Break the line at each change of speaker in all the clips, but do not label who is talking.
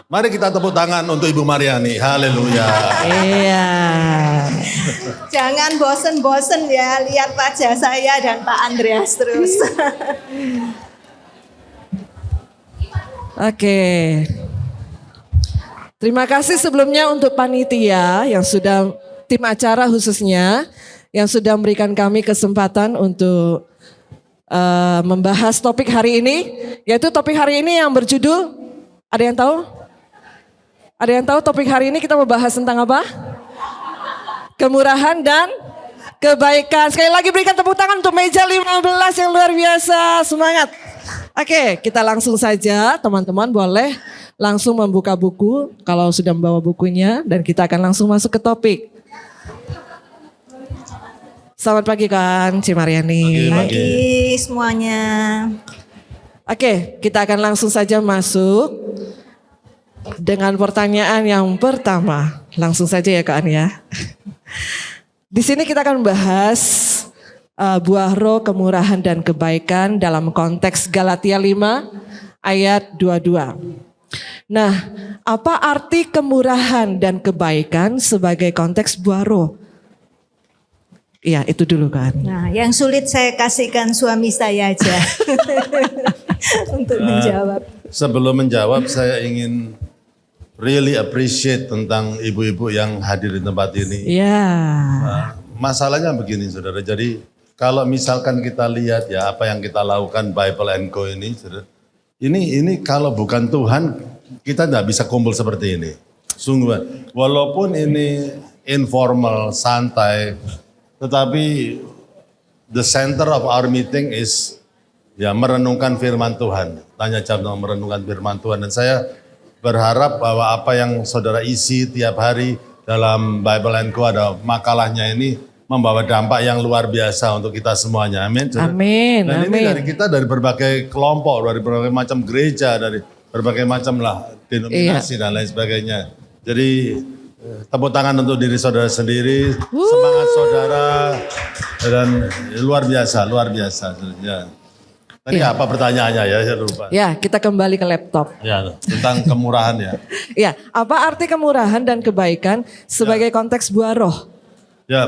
Mari kita tepuk tangan untuk Ibu Mariani. Haleluya.
Iya.
Jangan bosen-bosen ya lihat wajah saya dan Pak Andreas terus.
Oke. Terima kasih sebelumnya untuk panitia yang sudah, tim acara khususnya, yang sudah memberikan kami kesempatan untuk membahas topik hari ini. Yaitu topik hari ini yang berjudul, ada yang tahu? Ada yang tahu topik hari ini kita membahas tentang apa? Kemurahan dan kebaikan. Sekali lagi berikan tepuk tangan untuk meja 15 yang luar biasa. Semangat. Oke, kita langsung saja, teman-teman boleh langsung membuka buku kalau sudah membawa bukunya, dan kita akan langsung masuk ke topik. Selamat pagi kan, Ci Mariani.
Pagi semuanya.
Oke, kita akan langsung saja masuk dengan pertanyaan yang pertama. Langsung saja ya Kak An ya. Di sini kita akan membahas buah roh, kemurahan dan kebaikan dalam konteks Galatia 5 ayat 22. Nah, apa arti kemurahan dan kebaikan sebagai konteks buah roh? Iya, itu dulu kan.
Nah, yang sulit saya kasihkan suami saya aja untuk menjawab.
Sebelum menjawab, saya ingin really appreciate tentang ibu-ibu yang hadir di tempat ini.
Iya.
Masalahnya begini saudara, jadi kalau misalkan kita lihat ya apa yang kita lakukan Bible & Co ini, saudara, ini kalau bukan Tuhan kita tidak bisa kumpul seperti ini. Sungguh, walaupun ini informal, santai, tetapi the center of our meeting is ya merenungkan firman Tuhan. Tanya jawab merenungkan firman Tuhan, dan saya berharap bahwa apa yang saudara isi tiap hari dalam Bible & Co ada makalahnya ini membawa dampak yang luar biasa untuk kita semuanya. Amin.
Amin.
Dan
amin.
ini dari kita dari berbagai kelompok, dari berbagai macam gereja, dari berbagai macam lah denominasi dan lain sebagainya. Jadi tepuk tangan untuk diri saudara sendiri, semangat saudara, dan luar biasa, luar biasa. Ya. Tadi apa pertanyaannya ya, saya lupa.
Ya, kita kembali ke laptop.
Ya, tentang kemurahan ya.
Ya, apa arti kemurahan dan kebaikan sebagai konteks buah roh?
Ya,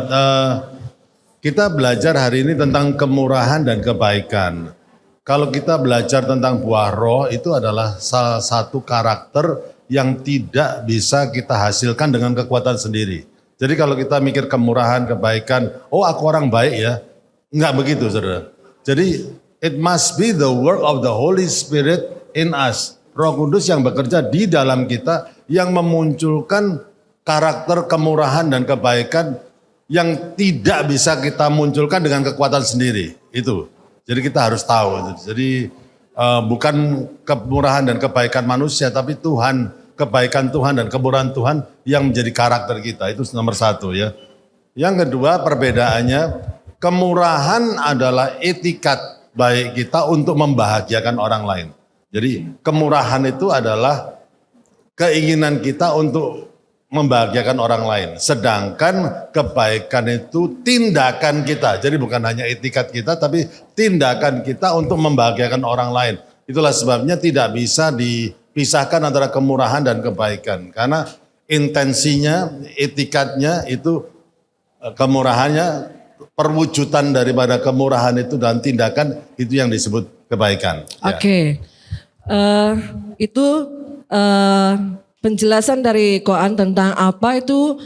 kita belajar hari ini tentang kemurahan dan kebaikan. Kalau kita belajar tentang buah roh, itu adalah salah satu karakter yang tidak bisa kita hasilkan dengan kekuatan sendiri. Jadi kalau kita mikir kemurahan, kebaikan, oh aku orang baik ya. Enggak begitu saudara. Jadi it must be the work of the Holy Spirit in us. Roh Kudus yang bekerja di dalam kita, yang memunculkan karakter kemurahan dan kebaikan yang tidak bisa kita munculkan dengan kekuatan sendiri. Itu. Jadi kita harus tahu. Jadi bukan kemurahan dan kebaikan manusia, tapi Tuhan, kebaikan Tuhan dan kemurahan Tuhan yang menjadi karakter kita. Itu nomor satu ya. Yang kedua perbedaannya, kemurahan adalah etikat baik kita untuk membahagiakan orang lain. Jadi kemurahan itu adalah keinginan kita untuk membahagiakan orang lain. Sedangkan kebaikan itu tindakan kita. Jadi bukan hanya etikat kita, tapi tindakan kita untuk membahagiakan orang lain. Itulah sebabnya tidak bisa dipisahkan antara kemurahan dan kebaikan. Karena intensinya, etikatnya itu, kemurahannya, perwujudan daripada kemurahan itu dan tindakan itu yang disebut kebaikan.
Oke. Itu penjelasan dari Koan tentang apa itu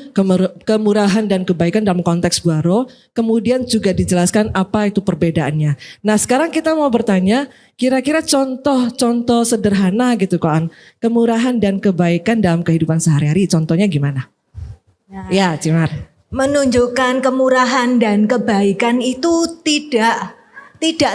kemurahan dan kebaikan dalam konteks buah roh. Kemudian juga dijelaskan apa itu perbedaannya. Nah sekarang kita mau bertanya, kira-kira contoh-contoh sederhana gitu Koan, kemurahan dan kebaikan dalam kehidupan sehari-hari, contohnya gimana?
Nah,
Ya Cimar.
menunjukkan kemurahan dan kebaikan itu tidak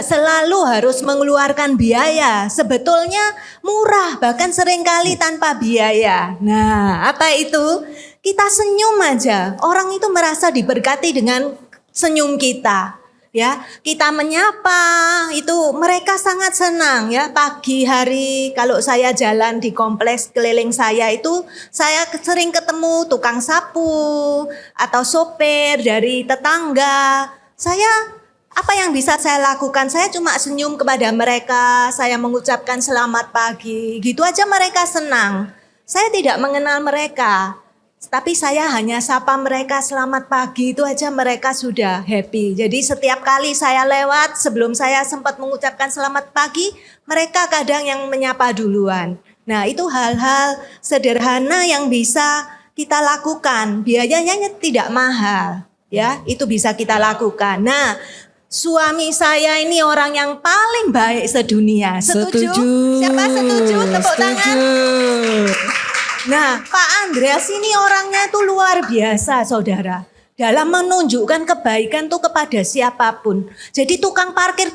selalu harus mengeluarkan biaya. Sebetulnya murah, bahkan seringkali tanpa biaya. Nah, apa itu? Kita senyum aja. Orang itu merasa diberkati dengan senyum kita. Ya, kita menyapa, itu mereka sangat senang ya. Pagi hari kalau saya jalan di kompleks keliling saya itu, saya sering ketemu tukang sapu atau sopir dari tetangga. Apa yang bisa saya lakukan? Saya cuma senyum kepada mereka, saya mengucapkan selamat pagi. Gitu aja mereka senang. Saya tidak mengenal mereka, tapi saya hanya sapa mereka selamat pagi, itu aja mereka sudah happy. Jadi setiap kali saya lewat, sebelum saya sempat mengucapkan selamat pagi, mereka kadang yang menyapa duluan. Nah, itu hal-hal sederhana yang bisa kita lakukan. Biayanya tidak mahal, ya. Itu bisa kita lakukan. Nah, suami saya ini orang yang paling baik sedunia. Setuju? Siapa setuju? Tepuk tangan. Nah, Pak Andreas ini orangnya itu luar biasa, saudara. Dalam menunjukkan kebaikan tuh kepada siapapun. Jadi tukang parkir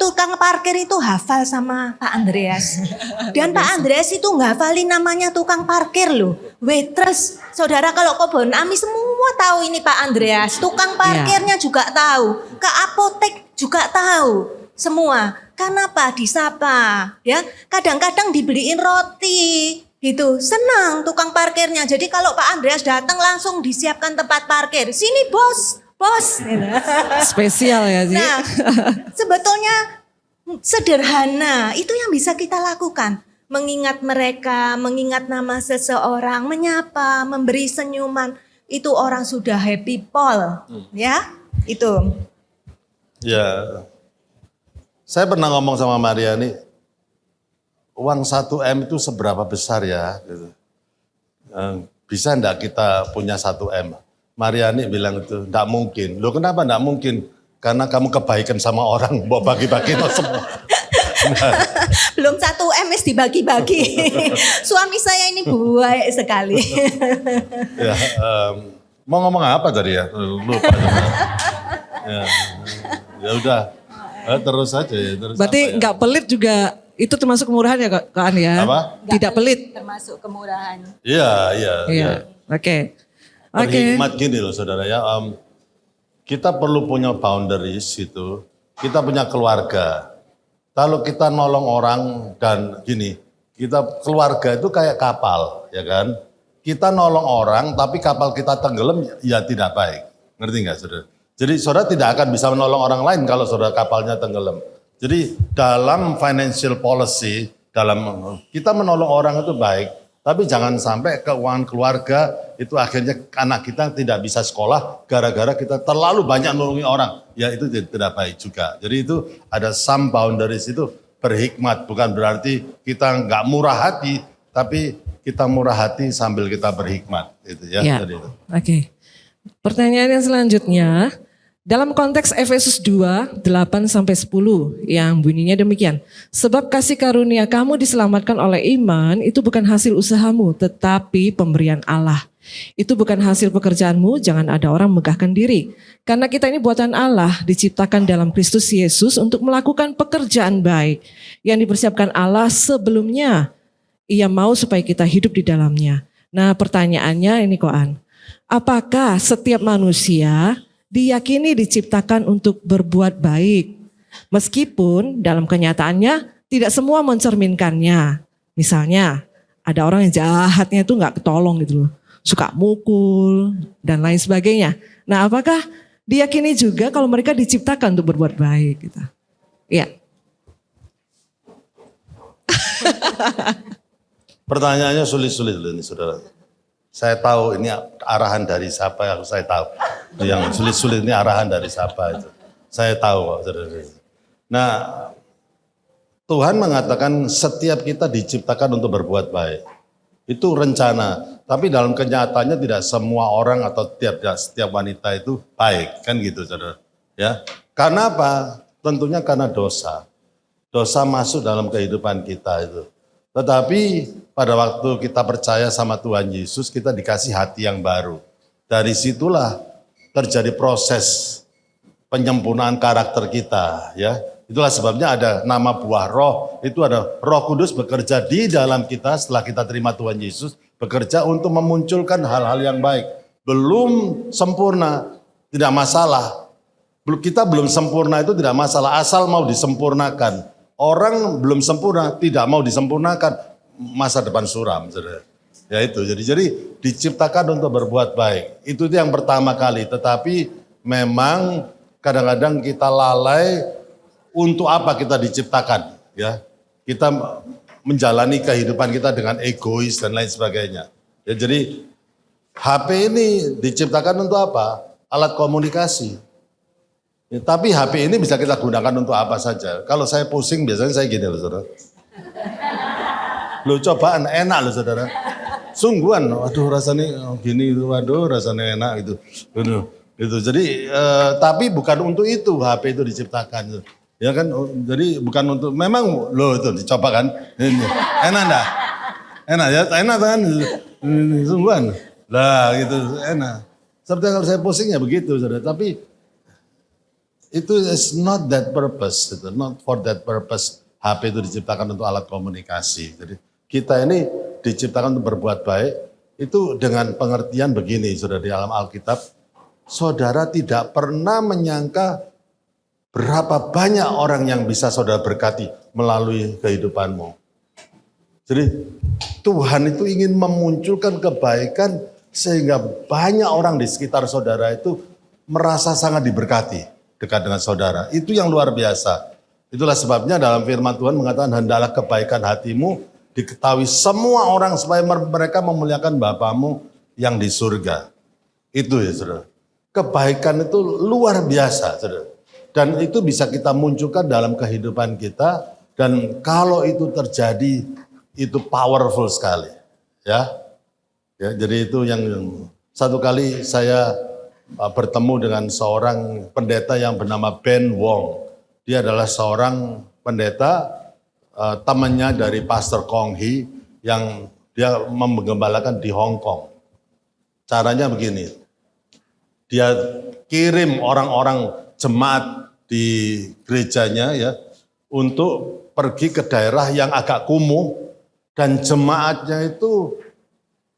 itu hafal sama Pak Andreas. Dan Pak Andreas itu ngafalin namanya tukang parkir loh. Waitress, saudara kalau Kebon Ami semua tahu ini Pak Andreas. Tukang parkirnya juga tahu. Ke apotek juga tahu. Semua. Kenapa? Disapa. Ya, kadang-kadang dibeliin roti. Gitu, senang tukang parkirnya. Jadi kalau Pak Andreas datang langsung disiapkan tempat parkir. Sini bos.
Spesial ya sih.
Nah, sebetulnya sederhana. Itu yang bisa kita lakukan. Mengingat mereka, mengingat nama seseorang, menyapa, memberi senyuman. Itu orang sudah happy Paul. Ya, itu.
Ya, saya pernah ngomong sama Mariani, uang 1M itu seberapa besar ya? Gitu. Bisa enggak kita punya 1M? Mariani bilang itu, enggak mungkin. Loh kenapa enggak mungkin? Karena kamu kebaikan sama orang, mau bagi-bagi no semua.
Belum 1M dibagi-bagi. Suami saya ini baik sekali.
Ya, mau ngomong apa tadi ya? Lupa. Ya udah, terus aja ya. Terus
berarti enggak pelit juga. Itu termasuk kemurahan ya Kak An ya?
Apa?
Tidak pelit.
Termasuk kemurahan.
Iya.
Oke.
Berhikmat gini loh saudara ya. Kita perlu punya boundaries itu. Kita punya keluarga. Kalau kita nolong orang dan gini. Kita keluarga itu kayak kapal ya kan. Kita nolong orang tapi kapal kita tenggelam ya tidak baik. Ngerti gak saudara? Jadi saudara tidak akan bisa menolong orang lain kalau saudara kapalnya tenggelam. Jadi dalam financial policy, kita menolong orang itu baik, tapi jangan sampai keuangan keluarga itu akhirnya anak kita tidak bisa sekolah gara-gara kita terlalu banyak nolongi orang. Ya itu tidak baik juga. Jadi itu ada some boundaries itu berhikmat, bukan berarti kita nggak murah hati, tapi kita murah hati sambil kita berhikmat. Itu ya.
Oke. Pertanyaan yang selanjutnya. Dalam konteks Efesus 2, 8-10 yang bunyinya demikian. Sebab kasih karunia kamu diselamatkan oleh iman itu bukan hasil usahamu tetapi pemberian Allah. Itu bukan hasil pekerjaanmu, jangan ada orang megahkan diri. Karena kita ini buatan Allah diciptakan dalam Kristus Yesus untuk melakukan pekerjaan baik yang dipersiapkan Allah sebelumnya. Ia mau supaya kita hidup di dalamnya. Nah pertanyaannya ini Koan. Apakah setiap manusia diyakini diciptakan untuk berbuat baik. Meskipun dalam kenyataannya tidak semua mencerminkannya. Misalnya ada orang yang jahatnya itu gak ketolong gitu loh. Suka mukul dan lain sebagainya. Nah apakah diyakini juga kalau mereka diciptakan untuk berbuat baik gitu. Iya.
Pertanyaannya sulit-sulit loh ini saudara. Saya tahu ini arahan dari siapa yang saya tahu. Yang sulit-sulit ini arahan dari siapa itu. Saya tahu. Nah, Tuhan mengatakan setiap kita diciptakan untuk berbuat baik. Itu rencana. Tapi dalam kenyataannya tidak semua orang atau setiap wanita itu baik. Kan gitu saudara. Ya. Karena apa? Tentunya karena dosa. Dosa masuk dalam kehidupan kita itu. Tetapi pada waktu kita percaya sama Tuhan Yesus, kita dikasih hati yang baru. Dari situlah terjadi proses penyempurnaan karakter kita. Ya, itulah sebabnya ada nama buah roh, itu ada Roh Kudus bekerja di dalam kita setelah kita terima Tuhan Yesus, bekerja untuk memunculkan hal-hal yang baik. Belum sempurna, tidak masalah. Kita belum sempurna itu tidak masalah, asal mau disempurnakan. Orang belum sempurna, tidak mau disempurnakan, masa depan suram. Ya itu, jadi diciptakan untuk berbuat baik. Itu yang pertama kali, tetapi memang kadang-kadang kita lalai untuk apa kita diciptakan. Ya, kita menjalani kehidupan kita dengan egois dan lain sebagainya. Ya, jadi HP ini diciptakan untuk apa? Alat komunikasi. Ya, tapi HP ini bisa kita gunakan untuk apa saja. Kalau saya pusing biasanya saya gini loh saudara. Loh cobaan enak loh saudara. Sungguhan, waduh rasanya gini, waduh rasanya enak gitu. Gitu. Jadi tapi bukan untuk itu HP itu diciptakan. Ya kan, jadi bukan untuk, memang loh itu dicoba kan. Enak enggak? Enak ya, enak kan? Sungguhan. Lah gitu, enak. Seperti kalau saya pusing ya begitu saudara. Tapi itu is not that purpose, gitu. Not for that purpose. HP itu diciptakan untuk alat komunikasi. Jadi kita ini diciptakan untuk berbuat baik. Itu dengan pengertian begini, saudara, di dalam Alkitab. Saudara tidak pernah menyangka berapa banyak orang yang bisa saudara berkati melalui kehidupanmu. Jadi Tuhan itu ingin memunculkan kebaikan sehingga banyak orang di sekitar saudara itu merasa sangat diberkati dekat dengan saudara. Itu yang luar biasa. Itulah sebabnya dalam firman Tuhan mengatakan hendaklah kebaikan hatimu diketahui semua orang supaya mereka memuliakan Bapamu yang di surga. Itu ya saudara. Kebaikan itu luar biasa saudara. Dan itu bisa kita munculkan dalam kehidupan kita. Dan kalau itu terjadi, itu powerful sekali. Ya, jadi itu yang satu kali saya bertemu dengan seorang pendeta yang bernama Ben Wong. Dia adalah seorang pendeta, temannya dari Pastor Kong Hee yang dia menggembalakan di Hong Kong. Caranya begini, dia kirim orang-orang jemaat di gerejanya ya untuk pergi ke daerah yang agak kumuh dan jemaatnya itu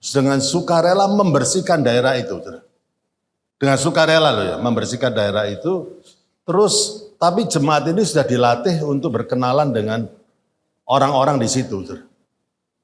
dengan sukarela membersihkan daerah itu. Dengan sukarela loh ya, membersihkan daerah itu. Terus tapi jemaat ini sudah dilatih untuk berkenalan dengan orang-orang di situ.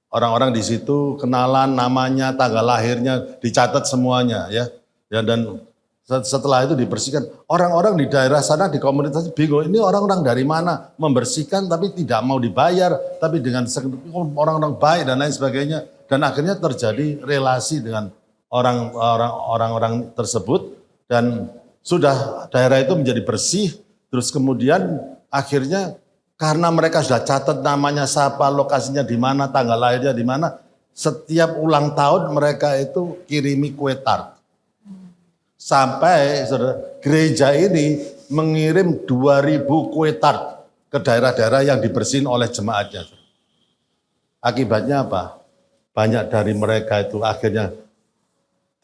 Orang-orang di situ kenalan namanya, tanggal lahirnya dicatat semuanya ya. Dan setelah itu dibersihkan. Orang-orang di daerah sana di komunitas bingung, ini orang-orang dari mana? Membersihkan tapi tidak mau dibayar, tapi dengan orang-orang baik dan lain sebagainya. Dan akhirnya terjadi relasi dengan orang-orang tersebut dan sudah daerah itu menjadi bersih. Terus kemudian akhirnya karena mereka sudah catat namanya siapa, lokasinya di mana, tanggal lahirnya di mana, setiap ulang tahun mereka itu kirimi kue tart. Sampai gereja ini mengirim 2.000 kue tart ke daerah-daerah yang dibersihin oleh jemaatnya. Akibatnya apa? Banyak dari mereka itu akhirnya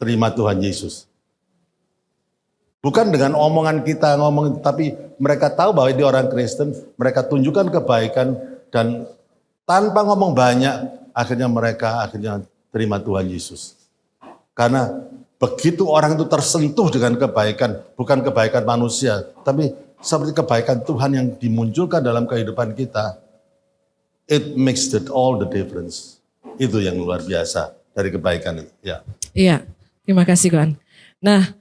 terima Tuhan Yesus. Bukan dengan omongan kita ngomong, tapi mereka tahu bahwa ini orang Kristen, mereka tunjukkan kebaikan dan tanpa ngomong banyak, mereka terima Tuhan Yesus. Karena begitu orang itu tersentuh dengan kebaikan, bukan kebaikan manusia, tapi seperti kebaikan Tuhan yang dimunculkan dalam kehidupan kita, it makes all the difference. Itu yang luar biasa dari kebaikan itu. Ya.
Iya, terima kasih Tuhan. Nah,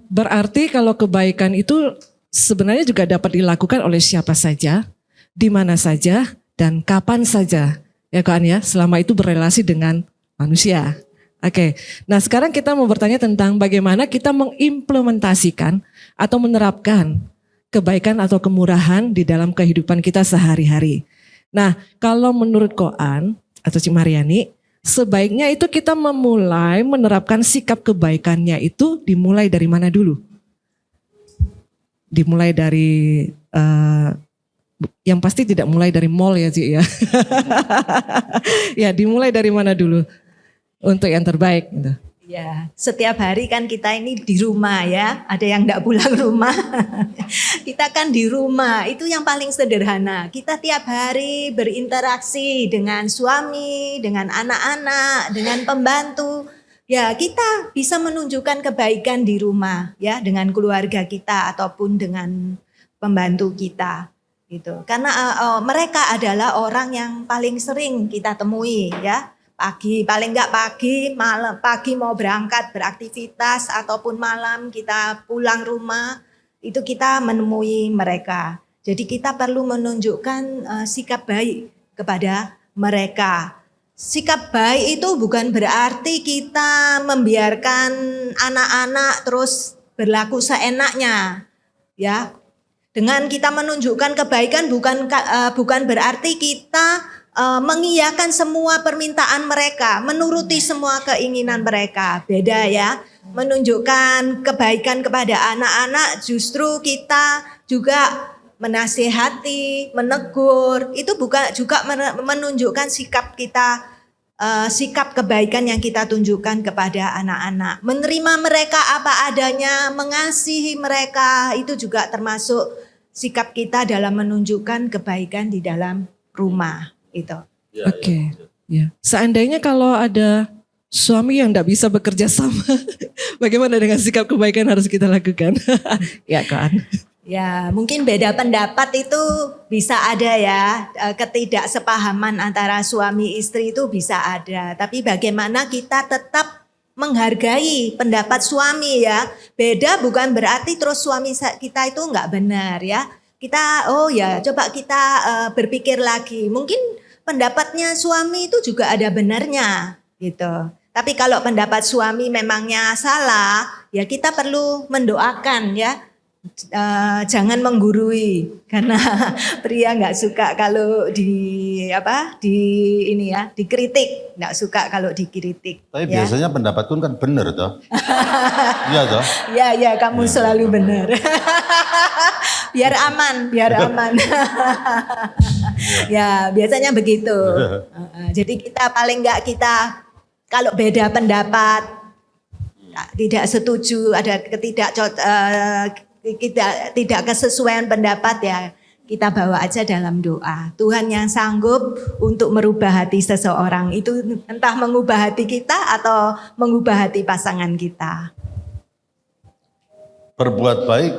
berarti kalau kebaikan itu sebenarnya juga dapat dilakukan oleh siapa saja, di mana saja, dan kapan saja, ya kan ya, selama itu berrelasi dengan manusia. Oke, nah sekarang kita mau bertanya tentang bagaimana kita mengimplementasikan atau menerapkan kebaikan atau kemurahan di dalam kehidupan kita sehari-hari. Nah, kalau menurut Koan atau Cik Mariani, sebaiknya itu kita memulai menerapkan sikap kebaikannya itu dimulai dari mana dulu? Dimulai dari, yang pasti tidak mulai dari mall ya Cik ya. Ya dimulai dari mana dulu untuk yang terbaik gitu.
Ya, setiap hari kan kita ini di rumah ya, ada yang enggak pulang rumah. Kita kan di rumah, itu yang paling sederhana. Kita tiap hari berinteraksi dengan suami, dengan anak-anak, dengan pembantu. Ya, kita bisa menunjukkan kebaikan di rumah ya, dengan keluarga kita ataupun dengan pembantu kita. Gitu. Karena mereka adalah orang yang paling sering kita temui ya. Pagi, paling enggak pagi, malam, pagi mau berangkat beraktivitas ataupun malam kita pulang rumah, itu kita menemui mereka. Jadi kita perlu menunjukkan sikap baik kepada mereka. sikap baik itu bukan berarti kita membiarkan anak-anak terus berlaku seenaknya, ya. Dengan kita menunjukkan kebaikan bukan berarti kita mengiyakan semua permintaan mereka, menuruti semua keinginan mereka. Beda ya. Menunjukkan kebaikan kepada anak-anak justru kita juga menasihati, menegur. Itu juga menunjukkan sikap kita, sikap kebaikan yang kita tunjukkan kepada anak-anak. Menerima mereka apa adanya, mengasihi mereka, itu juga termasuk sikap kita dalam menunjukkan kebaikan di dalam rumah. Itu.
Oke. Ya. Seandainya kalau ada suami yang tidak bisa bekerja sama, bagaimana dengan sikap kebaikan harus kita lakukan? Ya kan?
Ya, mungkin beda pendapat itu bisa ada ya, ketidaksepahaman antara suami istri itu bisa ada. Tapi bagaimana kita tetap menghargai pendapat suami ya. Beda bukan berarti terus suami kita itu nggak benar ya. Kita, coba kita berpikir lagi. Mungkin pendapatnya suami itu juga ada benarnya gitu. Tapi kalau pendapat suami memangnya salah, ya kita perlu mendoakan ya. Jangan menggurui karena pria nggak suka kalau dikritik, nggak suka kalau dikritik.
Tapi
ya.
biasanya pendapat Kun kan benar toh. Iya toh.
Ya kamu selalu benar. biar aman. Ya biasanya begitu. Jadi kita paling nggak kita kalau beda pendapat, tidak setuju, ada tidak kesesuaian pendapat ya, kita bawa aja dalam doa. Tuhan yang sanggup untuk merubah hati seseorang, itu entah mengubah hati kita atau mengubah hati pasangan kita.
Berbuat baik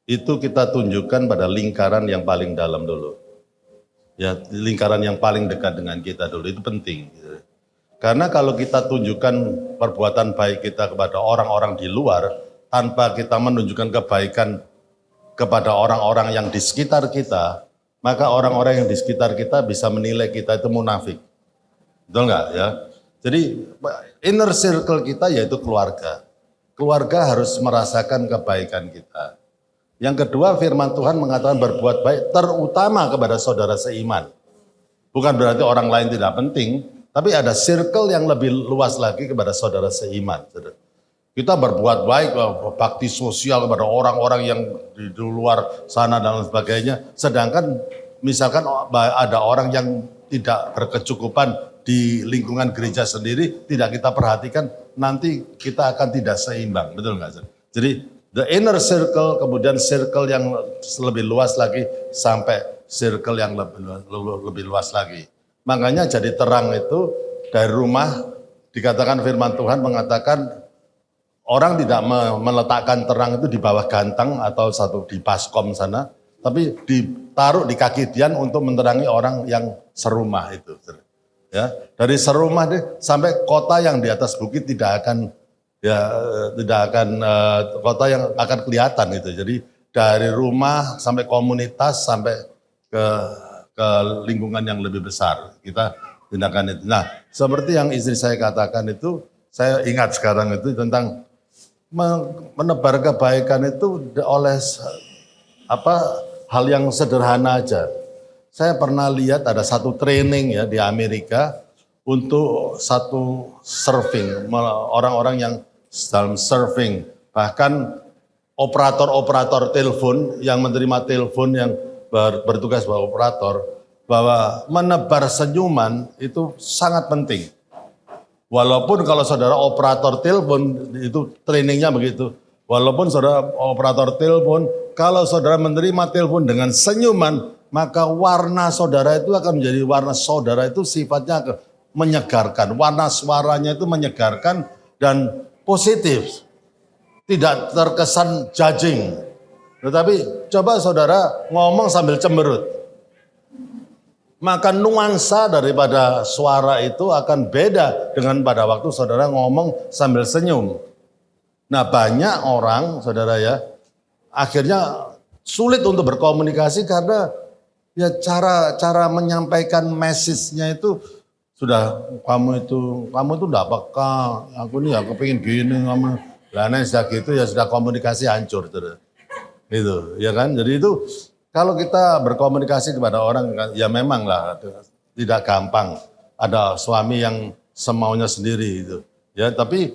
itu kita tunjukkan pada lingkaran yang paling dalam dulu. Ya, lingkaran yang paling dekat dengan kita dulu, itu penting. Karena kalau kita tunjukkan perbuatan baik kita kepada orang-orang di luar, tanpa kita menunjukkan kebaikan kepada orang-orang yang di sekitar kita, maka orang-orang yang di sekitar kita bisa menilai kita itu munafik. Betul nggak ya? Jadi inner circle kita yaitu keluarga. Keluarga harus merasakan kebaikan kita. Yang kedua, firman Tuhan mengatakan berbuat baik terutama kepada saudara seiman. Bukan berarti orang lain tidak penting, tapi ada circle yang lebih luas lagi kepada saudara seiman. Kita berbuat baik, bakti sosial kepada orang-orang yang di luar sana dan sebagainya. Sedangkan misalkan ada orang yang tidak berkecukupan di lingkungan gereja sendiri, tidak kita perhatikan, nanti kita akan tidak seimbang. Betul nggak? Jadi the inner circle, kemudian circle yang lebih luas lagi, sampai circle yang lebih luas lagi. Makanya jadi terang itu dari rumah, dikatakan firman Tuhan mengatakan, orang tidak meletakkan terang itu di bawah gantang atau di baskom sana, tapi ditaruh di kaki Dian untuk menerangi orang yang serumah itu. Ya, dari serumah sampai kota yang di atas bukit tidak akan kota yang akan kelihatan gitu. Jadi dari rumah sampai komunitas sampai ke lingkungan yang lebih besar kita tindakan itu. Nah, seperti yang istri saya katakan itu, saya ingat sekarang itu tentang menebar kebaikan itu oleh hal yang sederhana aja. Saya pernah lihat ada satu training ya di Amerika untuk satu surfing, orang-orang yang dalam surfing, bahkan operator-operator telepon yang menerima telepon yang bertugas sebagai operator, bahwa menebar senyuman itu sangat penting. Walaupun kalau saudara operator telepon, itu trainingnya begitu. Walaupun saudara operator telepon, kalau saudara menerima telepon dengan senyuman, maka warna saudara itu akan menjadi warna saudara itu sifatnya menyegarkan. Warna suaranya itu menyegarkan dan positif. Tidak terkesan judging. Tetapi coba saudara ngomong sambil cemberut. Maka nuansa daripada suara itu akan beda dengan pada waktu saudara ngomong sambil senyum. Nah, banyak orang, saudara ya, akhirnya sulit untuk berkomunikasi karena ya cara menyampaikan message-nya itu sudah kamu itu enggak peka, aku ini ya kepingin gini kamu. Lah sudah gitu ya sudah komunikasi hancur terus. Itu, ya kan? Jadi itu kalau kita berkomunikasi kepada orang ya memang lah tidak gampang. Ada suami yang semaunya sendiri itu. Ya, tapi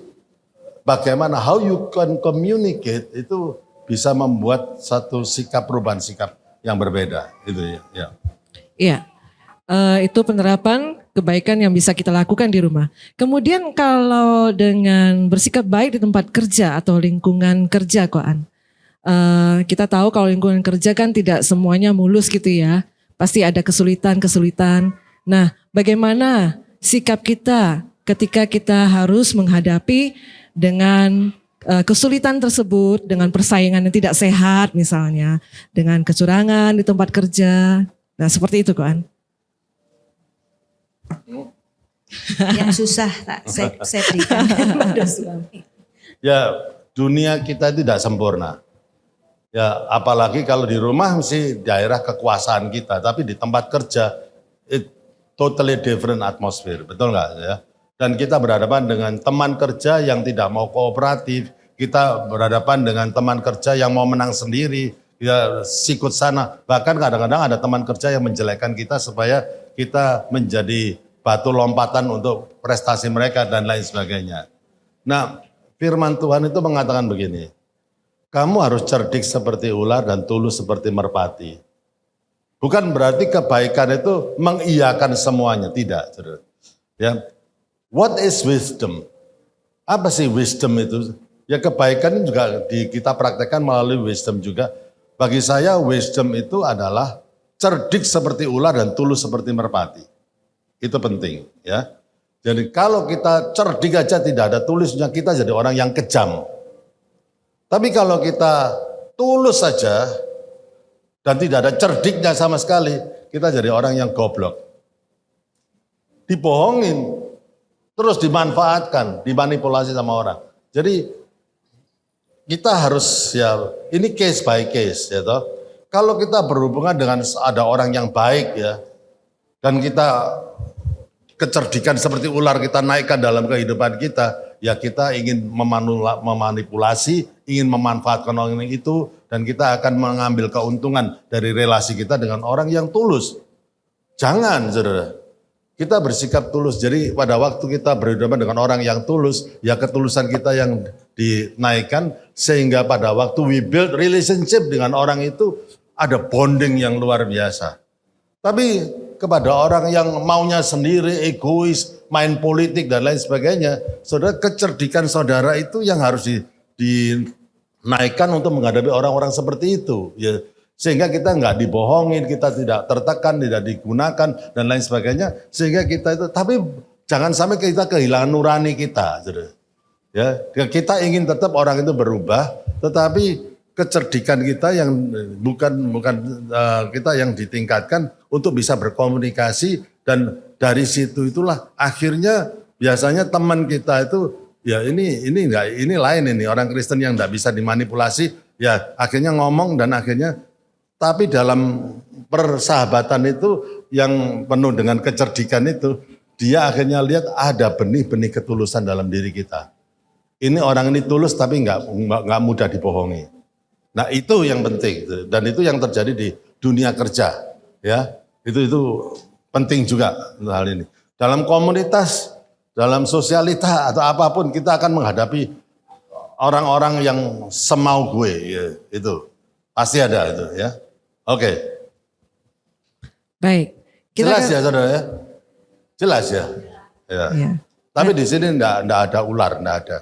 bagaimana how you can communicate itu bisa membuat satu perubahan sikap yang berbeda itu ya. Ya.
Iya. Itu penerapan kebaikan yang bisa kita lakukan di rumah. Kemudian kalau dengan bersikap baik di tempat kerja atau lingkungan kerja, Koan. Kita tahu kalau lingkungan kerja kan tidak semuanya mulus gitu ya. Pasti ada kesulitan-kesulitan. Nah, bagaimana sikap kita ketika kita harus menghadapi dengan kesulitan tersebut, dengan persaingan yang tidak sehat misalnya, dengan kecurangan di tempat kerja. Nah, seperti itu, Koan.
Yang susah tak saya berikan kepada suami.
Ya, dunia kita tidak sempurna. Ya, apalagi kalau di rumah mesti daerah kekuasaan kita, tapi di tempat kerja it totally different atmosphere, betul nggak ya? Dan kita berhadapan dengan teman kerja yang tidak mau kooperatif, kita berhadapan dengan teman kerja yang mau menang sendiri, ya sikut sana. Bahkan kadang-kadang ada teman kerja yang menjelekkan kita supaya kita menjadi batu lompatan untuk prestasi mereka dan lain sebagainya. Nah, firman Tuhan itu mengatakan begini, kamu harus cerdik seperti ular dan tulus seperti merpati. Bukan berarti kebaikan itu mengiyakan semuanya, tidak. Ya, what is wisdom? Apa sih wisdom itu? Ya kebaikan juga kita praktekkan melalui wisdom juga. Bagi saya wisdom itu adalah cerdik seperti ular dan tulus seperti merpati. Itu penting ya. Jadi kalau kita cerdik aja tidak ada tulusnya, kita jadi orang yang kejam. Tapi kalau kita tulus saja dan tidak ada cerdiknya sama sekali, kita jadi orang yang goblok. Dibohongin, terus dimanfaatkan, dimanipulasi sama orang. Jadi kita harus ya ini case by case ya toh. Kalau kita berhubungan dengan ada orang yang baik ya dan kita kecerdikan seperti ular kita naikkan dalam kehidupan kita, ya kita ingin memanipulasi, ingin memanfaatkan orang itu dan kita akan mengambil keuntungan dari relasi kita dengan orang yang tulus. Jangan, saudara. Kita bersikap tulus. Jadi pada waktu kita berhadapan dengan orang yang tulus, ya ketulusan kita yang dinaikkan sehingga pada waktu we build relationship dengan orang itu ada bonding yang luar biasa. Tapi kepada orang yang maunya sendiri, egois, main politik dan lain sebagainya, saudara, kecerdikan saudara itu yang harus dinaikkan untuk menghadapi orang-orang seperti itu. Ya, sehingga kita nggak dibohongin, kita tidak tertekan, tidak digunakan dan lain sebagainya. Sehingga kita itu, tapi jangan sampai kita kehilangan nurani kita. Saudara. Ya, kita ingin tetap orang itu berubah, tetapi kecerdikan kita yang bukan kita yang ditingkatkan untuk bisa berkomunikasi dan dari situ itulah akhirnya biasanya teman kita itu ya ini lain ini orang Kristen yang enggak bisa dimanipulasi ya akhirnya ngomong dan akhirnya tapi dalam persahabatan itu yang penuh dengan kecerdikan itu dia akhirnya lihat ada benih-benih ketulusan dalam diri kita. Ini orang ini tulus tapi enggak mudah dibohongi. Nah itu yang penting dan itu yang terjadi di dunia kerja ya itu penting juga hal ini dalam komunitas dalam sosialita atau apapun kita akan menghadapi orang-orang yang semau gue ya, itu pasti ada itu ya oke.
Baik
jelas ya saudara ya jelas ya, ya. Ya. Tapi di sini enggak ada ular enggak ada.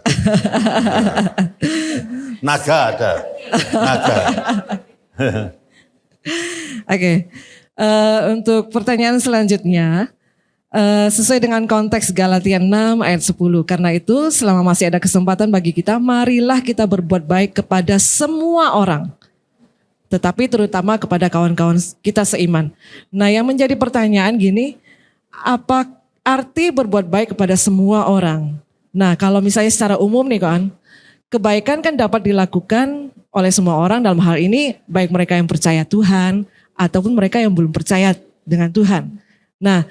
Naga ada. Naga.
Oke. Untuk pertanyaan selanjutnya, sesuai dengan konteks Galatia 6 ayat 10. Karena itu selama masih ada kesempatan bagi kita, marilah kita berbuat baik kepada semua orang. Tetapi terutama kepada kawan-kawan kita seiman. Nah yang menjadi pertanyaan gini, apa arti berbuat baik kepada semua orang? Nah kalau misalnya secara umum nih kawan, kebaikan kan dapat dilakukan oleh semua orang dalam hal ini baik mereka yang percaya Tuhan ataupun mereka yang belum percaya dengan Tuhan. Nah,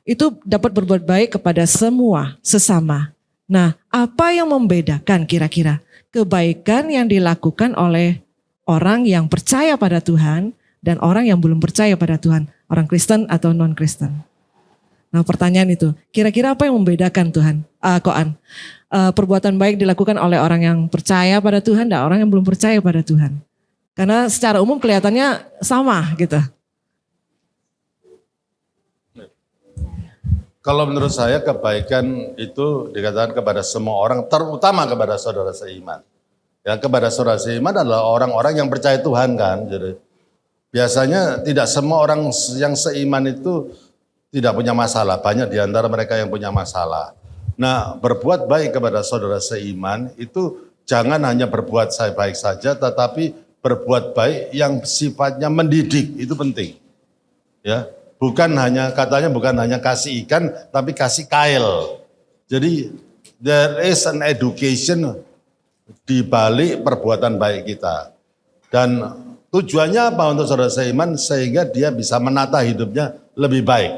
itu dapat berbuat baik kepada semua sesama. Nah, apa yang membedakan kira-kira kebaikan yang dilakukan oleh orang yang percaya pada Tuhan dan orang yang belum percaya pada Tuhan, orang Kristen atau non-Kristen? Nah, pertanyaan itu, kira-kira apa yang membedakan Tuhan, Koan? Perbuatan baik dilakukan oleh orang yang percaya pada Tuhan dan orang yang belum percaya pada Tuhan. Karena secara umum kelihatannya sama gitu.
Kalau menurut saya kebaikan itu dikatakan kepada semua orang, terutama kepada saudara seiman. Ya, kepada saudara seiman adalah orang-orang yang percaya Tuhan kan. Jadi biasanya tidak semua orang yang seiman itu tidak punya masalah. Banyak di antara mereka yang punya masalah. Nah, berbuat baik kepada saudara seiman itu jangan hanya berbuat baik saja, tetapi berbuat baik yang sifatnya mendidik, itu penting. Ya. Bukan hanya, katanya bukan hanya kasih ikan, tapi kasih kail. Jadi there is an education di balik perbuatan baik kita. Dan tujuannya apa untuk saudara seiman? Sehingga dia bisa menata hidupnya lebih baik.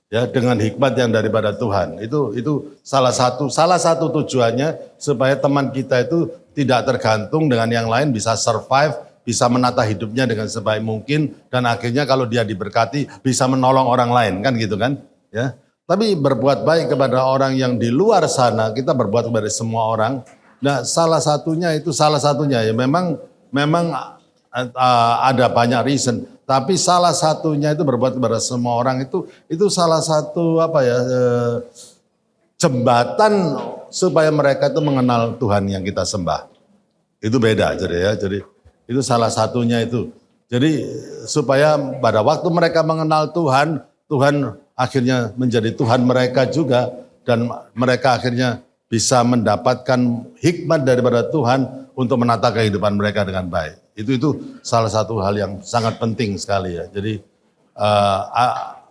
Ya, dengan hikmat yang daripada Tuhan. Itu salah satu tujuannya supaya teman kita itu tidak tergantung dengan yang lain, bisa survive, bisa menata hidupnya dengan sebaik mungkin, dan akhirnya kalau dia diberkati bisa menolong orang lain, kan gitu kan? Ya. Tapi berbuat baik kepada orang yang di luar sana, kita berbuat kepada semua orang. Nah, salah satunya ya memang ada banyak reason, tapi salah satunya itu berbuat kepada semua orang itu salah satu jembatan supaya mereka itu mengenal Tuhan yang kita sembah. Itu beda jadi itu salah satunya itu. Jadi supaya pada waktu mereka mengenal Tuhan, Tuhan akhirnya menjadi Tuhan mereka juga, dan mereka akhirnya bisa mendapatkan hikmat daripada Tuhan untuk menata kehidupan mereka dengan baik. Itu salah satu hal yang sangat penting sekali ya. Jadi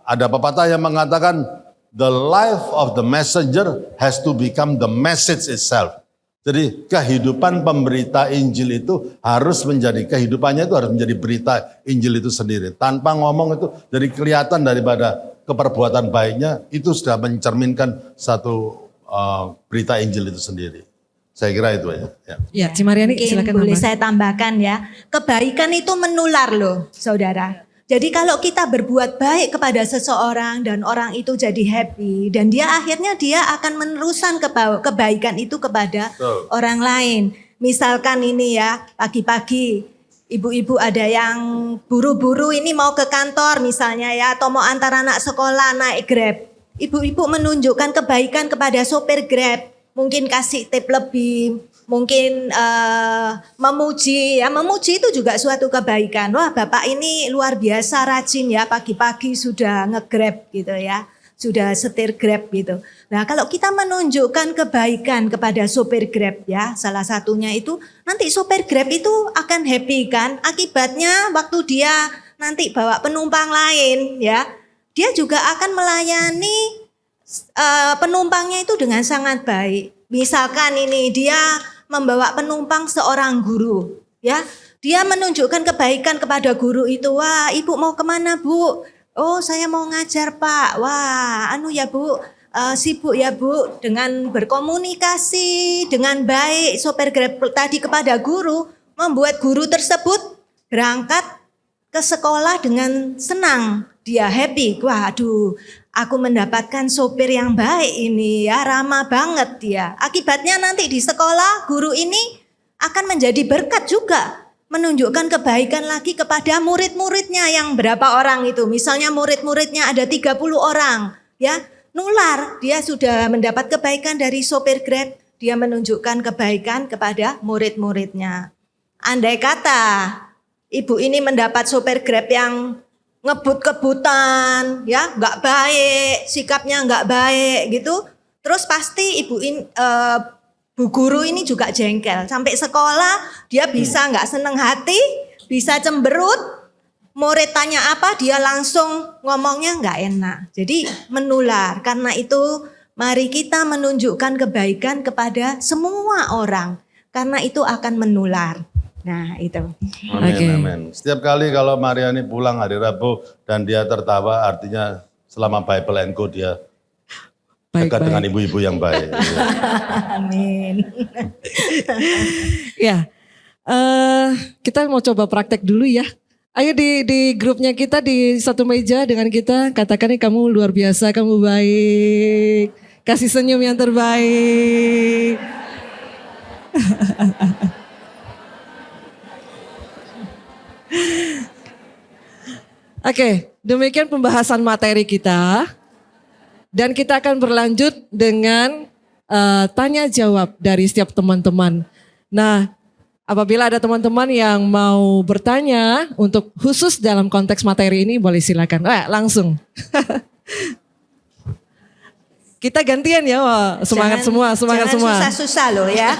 ada pepatah yang mengatakan the life of the messenger has to become the message itself. Jadi kehidupan pemberita Injil itu harus menjadi, kehidupannya itu harus menjadi berita Injil itu sendiri. Tanpa ngomong itu, jadi kelihatan daripada keperbuatan baiknya, itu sudah mencerminkan satu berita Injil itu sendiri. Saya kira itu ya.
Ya, Cimariani silakan.
Boleh saya tambahkan ya, kebaikan itu menular loh saudara. Jadi kalau kita berbuat baik kepada seseorang dan orang itu jadi happy, dan dia akhirnya akan meneruskan kebaikan itu kepada orang lain. Misalkan ini ya, pagi-pagi ibu-ibu ada yang buru-buru ini mau ke kantor misalnya ya, atau mau antar anak sekolah naik Grab. Ibu-ibu menunjukkan kebaikan kepada sopir Grab, mungkin kasih tip lebih, mungkin memuji ya, memuji itu juga suatu kebaikan. Wah, bapak ini luar biasa rajin ya, pagi-pagi sudah nge-Grab gitu ya, sudah setir Grab gitu. Nah, kalau kita menunjukkan kebaikan kepada sopir Grab ya, salah satunya itu nanti sopir Grab itu akan happy kan. Akibatnya waktu dia nanti bawa penumpang lain ya, dia juga akan melayani penumpangnya itu dengan sangat baik. Misalkan ini dia membawa penumpang seorang guru, ya, dia menunjukkan kebaikan kepada guru itu. Wah, ibu mau kemana bu? Oh, saya mau ngajar pak. Wah, ya bu, sibuk ya bu. Dengan berkomunikasi dengan baik sopir Grab tadi kepada guru, membuat guru tersebut berangkat ke sekolah dengan senang. Dia happy, waduh, aku mendapatkan sopir yang baik ini ya, ramah banget dia. Akibatnya nanti di sekolah guru ini akan menjadi berkat juga. Menunjukkan kebaikan lagi kepada murid-muridnya yang berapa orang itu. Misalnya murid-muridnya ada 30 orang ya, nular. Dia sudah mendapat kebaikan dari sopir Grab. Dia menunjukkan kebaikan kepada murid-muridnya. Andai kata ibu ini mendapat sopir Grab yang ngebut-kebutan, ya, nggak baik, sikapnya nggak baik gitu. Terus pasti bu guru ini juga jengkel. Sampai sekolah dia bisa nggak seneng hati, bisa cemberut. Murid tanya apa, dia langsung ngomongnya nggak enak. Jadi menular. Karena itu mari kita menunjukkan kebaikan kepada semua orang. Karena itu akan menular. Nah itu.
Amin, amin. Setiap kali kalau Mariani pulang hari Rabu dan dia tertawa, artinya selama Bible and Co dia dekat
Baik-baik.
dengan ibu-ibu yang baik.
Amin.
Ya, kita mau coba praktek dulu ya. Ayo di grupnya kita di satu meja dengan kita, katakan nih kamu luar biasa, kamu baik. Kasih senyum yang terbaik. Oke, demikian pembahasan materi kita. Dan kita akan berlanjut dengan tanya jawab dari setiap teman-teman. Nah, apabila ada teman-teman yang mau bertanya untuk khusus dalam konteks materi ini, boleh silakan. Langsung. Kita gantian ya, semangat semua, semangat
jangan
semua.
Susah-susah loh ya.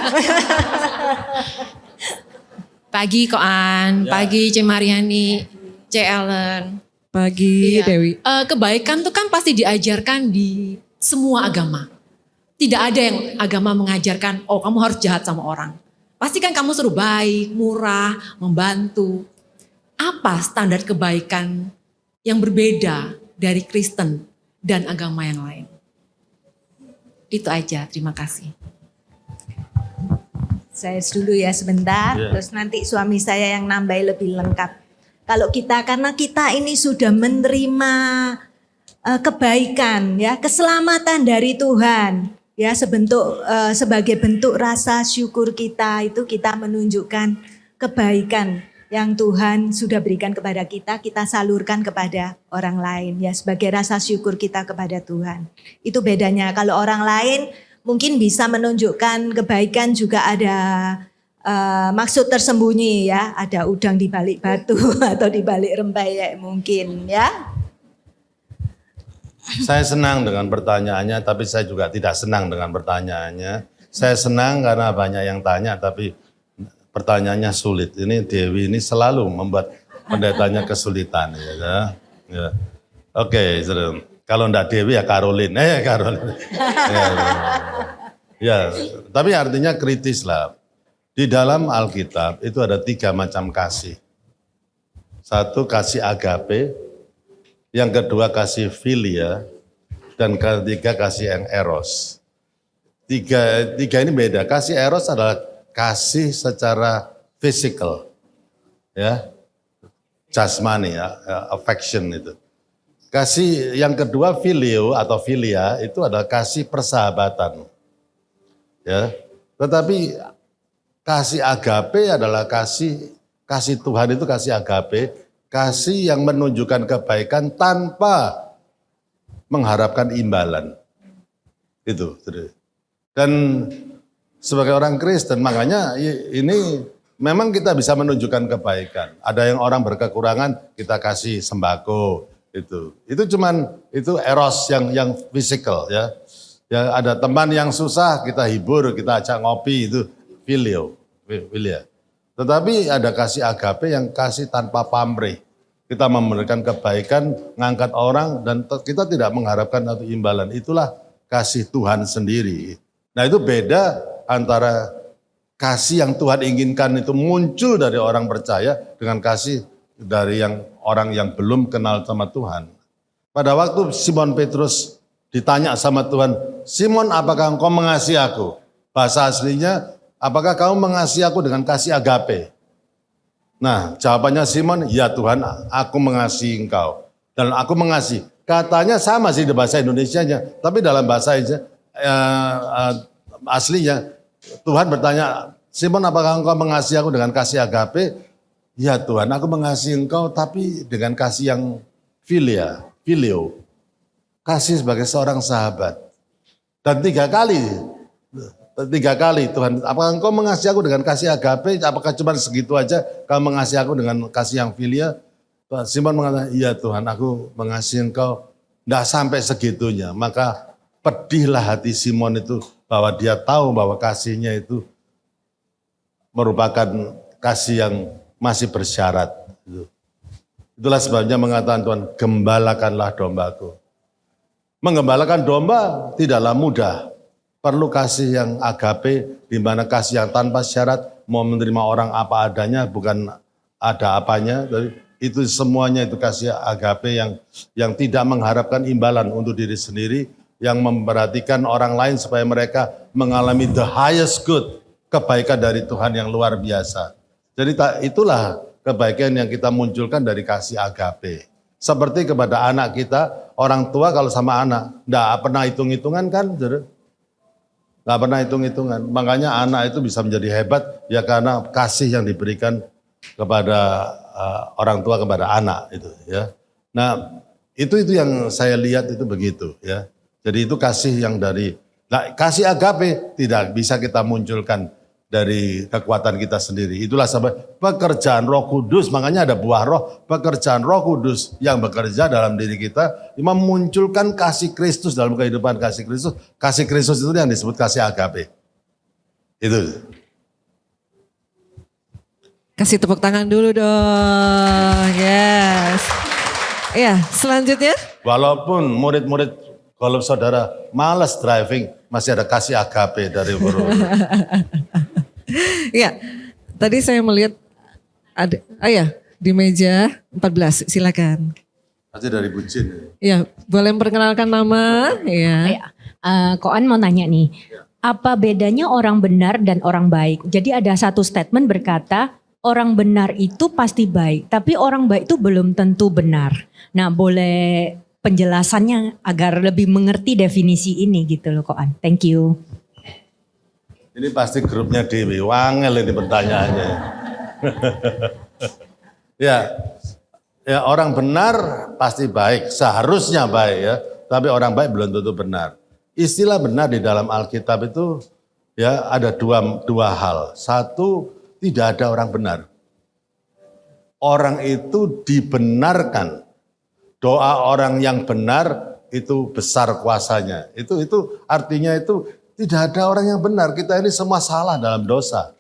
Pagi Koan, pagi C. Mariani, C. Ellen.
Pagi
Iya.
Dewi.
Kebaikan tuh kan pasti diajarkan di semua agama. Tidak ada yang agama mengajarkan, oh kamu harus jahat sama orang. Pasti kan kamu suruh baik, murah, membantu. Apa standar kebaikan yang berbeda dari Kristen dan agama yang lain? Itu aja, terima kasih.
Saya dulu ya sebentar,
Ya.
terus nanti suami saya yang nambah lebih lengkap. Kalau kita, karena kita ini sudah menerima kebaikan ya, keselamatan dari Tuhan ya, sebagai bentuk rasa syukur kita itu kita menunjukkan kebaikan yang Tuhan sudah berikan kepada kita salurkan kepada orang lain ya, sebagai rasa syukur kita kepada Tuhan. Itu bedanya. Kalau orang lain mungkin bisa menunjukkan kebaikan juga ada maksud tersembunyi ya, ada udang di balik batu atau di balik rempeyek mungkin ya.
Saya senang dengan pertanyaannya, tapi saya juga tidak senang dengan pertanyaannya. Saya senang karena banyak yang tanya, tapi pertanyaannya sulit. Ini Dewi ini selalu membuat pendetanya kesulitan. Ya. Oke, kalau enggak Dewi ya Caroline. Caroline. Ya, tapi artinya kritis lah. Di dalam Alkitab itu ada 3 macam kasih. Satu kasih agape, yang kedua kasih filia, dan ketiga kasih yang eros. Tiga ini beda. Kasih eros adalah kasih secara fisikal, ya, jasmani, ya, affection itu. Kasih yang kedua filio atau filia itu adalah kasih persahabatan, ya. Tetapi kasih agape adalah kasih Tuhan itu kasih agape, kasih yang menunjukkan kebaikan tanpa mengharapkan imbalan. Itu. Dan sebagai orang Kristen, makanya ini memang kita bisa menunjukkan kebaikan. Ada yang orang berkekurangan, kita kasih sembako. Itu cuman itu eros yang fisikal ya. Ya ada teman yang susah, kita hibur, kita ajak ngopi, itu filia. Tetapi ada kasih agape yang kasih tanpa pamrih. Kita memberikan kebaikan, ngangkat orang, dan kita tidak mengharapkan satu imbalan. Itulah kasih Tuhan sendiri. Nah itu beda antara kasih yang Tuhan inginkan itu muncul dari orang percaya dengan kasih dari orang yang belum kenal sama Tuhan. Pada waktu Simon Petrus ditanya sama Tuhan, Simon apakah engkau mengasihi aku? Bahasa aslinya, apakah kamu mengasihi aku dengan kasih agape? Nah jawabannya Simon, ya Tuhan aku mengasihi engkau. Dan aku mengasihi. Katanya sama sih di bahasa Indonesianya, tapi dalam bahasa aslinya Tuhan bertanya, Simon apakah engkau mengasihi aku dengan kasih agape? Ya Tuhan aku mengasihi engkau tapi dengan kasih yang filio. Kasih sebagai seorang sahabat. Dan 3 kali Tuhan, apakah engkau mengasihi aku dengan kasih agape? Apakah cuma segitu aja kamu mengasihi aku dengan kasih yang filia? Simon mengatakan, iya Tuhan aku mengasihi engkau. Tidak sampai segitunya. Maka pedihlah hati Simon itu bahwa dia tahu bahwa kasihnya itu merupakan kasih yang masih bersyarat. Itulah sebabnya mengatakan Tuhan, gembalakanlah dombaku. Menggembalakan domba tidaklah mudah. Perlu kasih yang agape, di mana kasih yang tanpa syarat, mau menerima orang apa adanya, bukan ada apanya. Itu semuanya itu kasih agape yang tidak mengharapkan imbalan untuk diri sendiri, yang memperhatikan orang lain supaya mereka mengalami the highest good, kebaikan dari Tuhan yang luar biasa. Jadi itulah kebaikan yang kita munculkan dari kasih agape. Seperti kepada anak kita, orang tua kalau sama anak, enggak pernah hitung-hitungan kan, enggak pernah hitung-hitungan. Makanya anak itu bisa menjadi hebat ya karena kasih yang diberikan kepada orang tua kepada anak itu ya. Nah, itu yang saya lihat itu begitu ya. Jadi itu kasih yang kasih agape tidak bisa kita munculkan dari kekuatan kita sendiri. Itulah sebab pekerjaan Roh Kudus, makanya ada buah roh, pekerjaan Roh Kudus yang bekerja dalam diri kita memunculkan kasih Kristus dalam kehidupan kasih Kristus. Kasih Kristus itu yang disebut kasih agape. Itu.
Kasih tepuk tangan dulu dong. Yes. Ya, selanjutnya.
Walaupun murid-murid kalau saudara malas driving, masih ada kasih agape dari guru.
Ya, tadi saya melihat ada, di meja 14, silakan.
Pasti dari bucin.
Ya, boleh memperkenalkan nama? Ya.
Koan mau nanya nih, apa bedanya orang benar dan orang baik? Jadi ada satu statement berkata, orang benar itu pasti baik, tapi orang baik itu belum tentu benar. Nah, boleh penjelasannya agar lebih mengerti definisi ini gitu loh Koan. Thank you.
Ini pasti grupnya Dewi, wangel ini pertanyaannya. ya orang benar pasti baik, seharusnya baik ya. Tapi orang baik belum tentu benar. Istilah benar di dalam Alkitab itu ya ada dua hal. Satu, tidak ada orang benar. Orang itu dibenarkan. Doa orang yang benar itu besar kuasanya. Itu artinya itu tidak ada orang yang benar. Kita ini semua salah dalam dosa.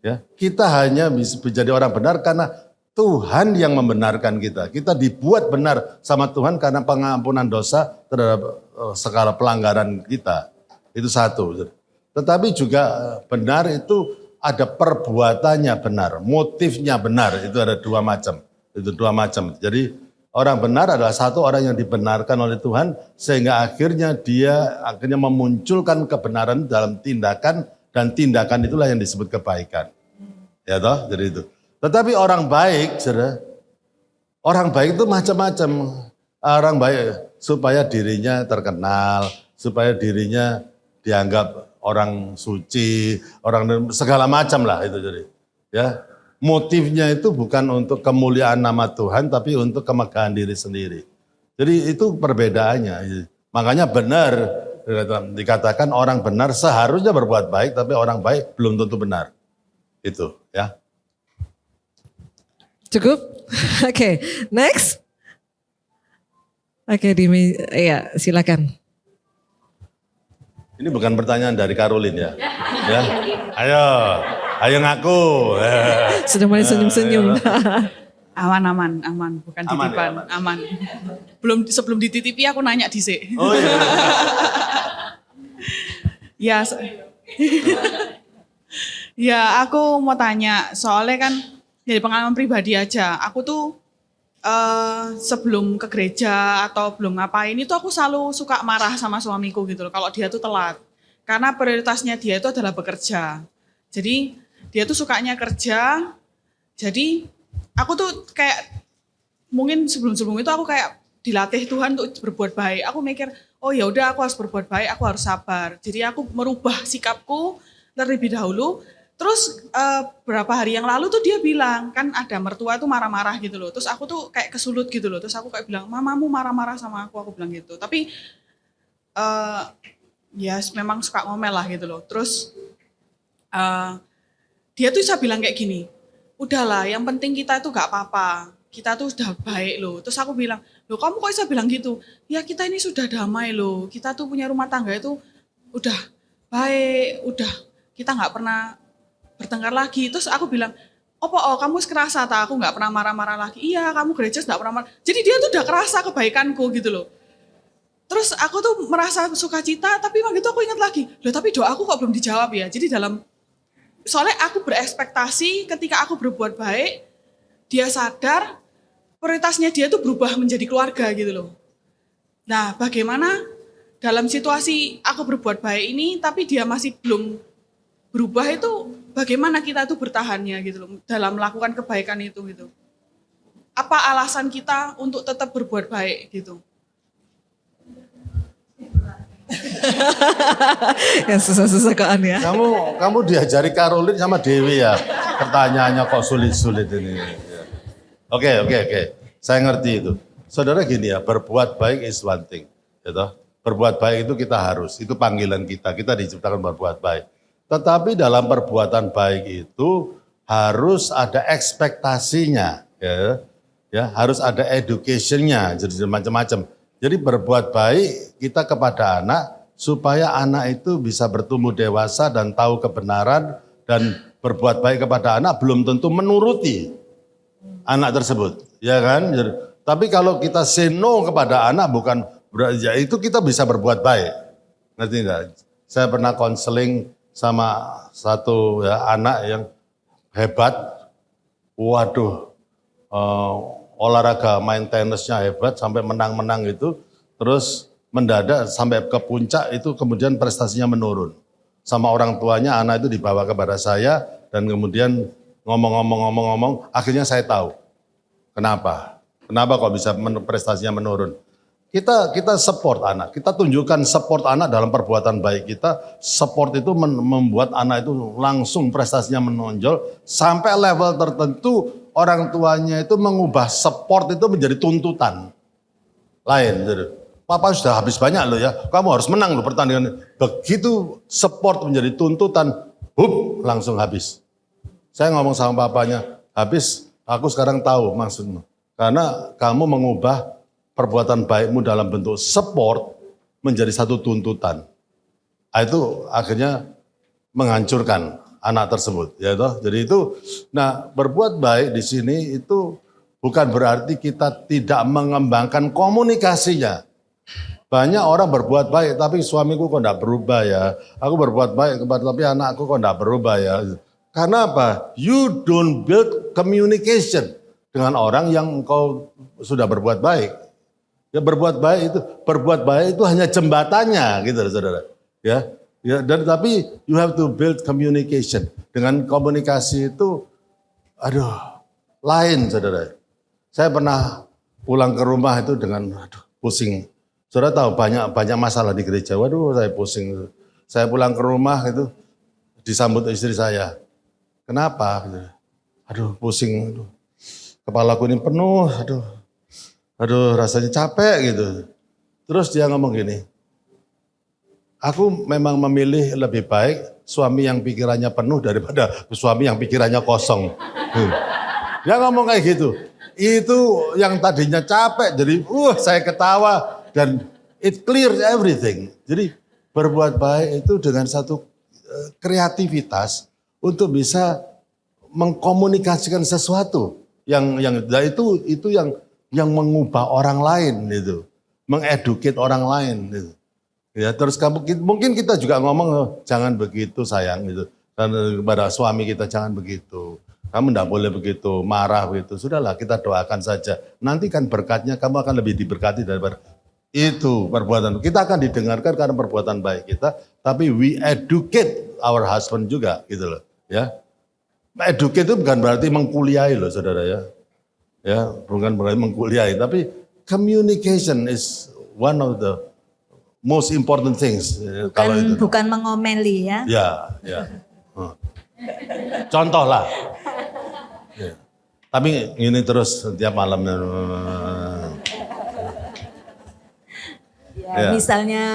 Ya, kita hanya bisa menjadi orang benar karena Tuhan yang membenarkan kita. Kita dibuat benar sama Tuhan karena pengampunan dosa terhadap segala pelanggaran kita. Itu satu. Tetapi juga benar itu ada perbuatannya benar, motifnya benar. Itu ada dua macam. Itu dua macam. Jadi orang benar adalah satu orang yang dibenarkan oleh Tuhan sehingga akhirnya dia memunculkan kebenaran dalam tindakan dan tindakan itulah yang disebut kebaikan. Ya toh, jadi itu. Tetapi orang baik, orang baik itu macam-macam. Orang baik supaya dirinya terkenal, supaya dirinya dianggap orang suci, orang segala macam lah itu jadi. Ya. Motifnya itu bukan untuk kemuliaan nama Tuhan, tapi untuk kemegahan diri sendiri. Jadi itu perbedaannya. Makanya benar, dikatakan orang benar seharusnya berbuat baik, tapi orang baik belum tentu benar. Itu ya.
Cukup? Oke, next. Oke, ya silakan.
Ini bukan pertanyaan dari Karolin ya. Ya. Ayo ngaku.
Sudah mulai senyum-senyum.
Aman, bukan titipan, aman. Sebelum dititipi aku nanya dhisik.
Oh iya.
Ya, aku mau tanya, soalnya kan dari pengalaman pribadi aja, aku tuh sebelum ke gereja atau belum ngapain itu aku selalu suka marah sama suamiku gitu loh, kalau dia tuh telat. Karena prioritasnya dia itu adalah bekerja. Jadi dia tuh sukanya kerja, jadi aku tuh kayak mungkin sebelum itu aku kayak dilatih Tuhan untuk berbuat baik. Aku mikir, oh ya udah aku harus berbuat baik, aku harus sabar. Jadi aku merubah sikapku terlebih dahulu. Terus beberapa hari yang lalu tuh dia bilang, kan ada mertua tuh marah-marah gitu loh. Terus aku tuh kayak kesulut gitu loh. Terus aku kayak bilang, mamamu marah-marah sama aku bilang gitu. Tapi ya memang suka ngomel lah gitu loh. Terus dia tuh bisa bilang kayak gini, udahlah yang penting kita itu gak apa-apa, kita tuh sudah baik loh. Terus aku bilang, loh kamu kok bisa bilang gitu? Ya kita ini sudah damai loh, kita tuh punya rumah tangga itu udah baik, udah kita gak pernah bertengkar lagi. Terus aku bilang, kamu kerasa tak aku gak pernah marah-marah lagi? Iya kamu gereja gak pernah marah. Jadi dia tuh udah kerasa kebaikanku gitu loh. Terus aku tuh merasa sukacita, tapi waktu itu aku ingat lagi, loh tapi doaku kok belum dijawab ya. Jadi soalnya aku berekspektasi ketika aku berbuat baik, dia sadar, prioritasnya dia tuh berubah menjadi keluarga gitu loh. Nah, bagaimana dalam situasi aku berbuat baik ini tapi dia masih belum berubah, itu bagaimana kita tuh bertahannya gitu loh dalam melakukan kebaikan itu gitu. Apa alasan kita untuk tetap berbuat baik gitu?
Yang susah-susah kan ya.
Kamu diajari Caroline sama Dewi ya. Pertanyaannya kok sulit-sulit ini. Oke. Saya ngerti itu. Saudara gini ya, berbuat baik is one thing. Gitu. Berbuat baik itu kita harus, itu panggilan kita. Kita diciptakan berbuat baik. Tetapi dalam perbuatan baik itu harus ada ekspektasinya. Ya, harus ada education-nya, jadi macam-macam. Jadi berbuat baik kita kepada anak supaya anak itu bisa bertumbuh dewasa dan tahu kebenaran, dan berbuat baik kepada anak belum tentu menuruti anak tersebut, ya kan? Jadi, tapi kalau kita say no kepada anak bukan ya itu kita bisa berbuat baik. Ngerti enggak? Saya pernah konseling sama satu ya, anak yang hebat. Waduh. Olahraga main tenisnya hebat sampai menang-menang itu, terus mendadak sampai ke puncak itu kemudian prestasinya menurun. Sama orang tuanya anak itu dibawa kepada saya dan kemudian ngomong, akhirnya saya tahu kenapa kok bisa prestasinya menurun. Kita support anak, kita tunjukkan support anak dalam perbuatan baik kita. Support itu membuat anak itu langsung prestasinya menonjol sampai level tertentu. Orang tuanya itu mengubah support itu menjadi tuntutan lain. Jadi, Papa sudah habis banyak loh ya, kamu harus menang loh pertandingan. Begitu support menjadi tuntutan, langsung habis. Saya ngomong sama papanya, habis, aku sekarang tahu maksudmu. Karena kamu mengubah perbuatan baikmu dalam bentuk support menjadi satu tuntutan. Itu akhirnya menghancurkan anak tersebut, ya toh. Jadi itu, nah berbuat baik di sini itu bukan berarti kita tidak mengembangkan komunikasinya. Banyak orang berbuat baik, tapi suamiku kok enggak berubah ya. Aku berbuat baik tapi anakku kok enggak berubah ya. Karena apa? You don't build communication dengan orang yang engkau sudah berbuat baik. Ya berbuat baik itu hanya jembatannya gitu saudara. Ya, dan tapi you have to build communication. Dengan komunikasi itu, lain saudara. Saya pernah pulang ke rumah itu dengan, pusing. Saudara tahu banyak masalah di gereja. Waduh, saya pusing. Saya pulang ke rumah itu disambut istri saya. Kenapa? Pusing. Kepalaku ini penuh. Rasanya capek gitu. Terus dia ngomong gini. Aku memang memilih lebih baik suami yang pikirannya penuh daripada suami yang pikirannya kosong. Dia ngomong kayak gitu. Itu yang tadinya capek jadi saya ketawa dan it clears everything. Jadi berbuat baik itu dengan satu kreativitas untuk bisa mengkomunikasikan sesuatu yang itu yang mengubah orang lain gitu. Mengeduket orang lain gitu. Ya, terus mungkin kita juga ngomong jangan begitu sayang gitu. Dan kepada suami kita jangan begitu. Kamu enggak boleh begitu, marah begitu. Sudahlah kita doakan saja. Nanti kan berkatnya kamu akan lebih diberkati daripada itu perbuatan. Kita akan didengarkan karena perbuatan baik kita, tapi we educate our husband juga gitu loh, ya. Educate itu bukan berarti mengkuliahi loh Saudara ya. Ya, bukan berarti mengkuliahi, tapi communication is one of the most important things. Kalau itu.
Bukan mengomeli ya.
Ya. Contoh lah. Ya. Tapi ini terus setiap malam.
Ya. Misalnya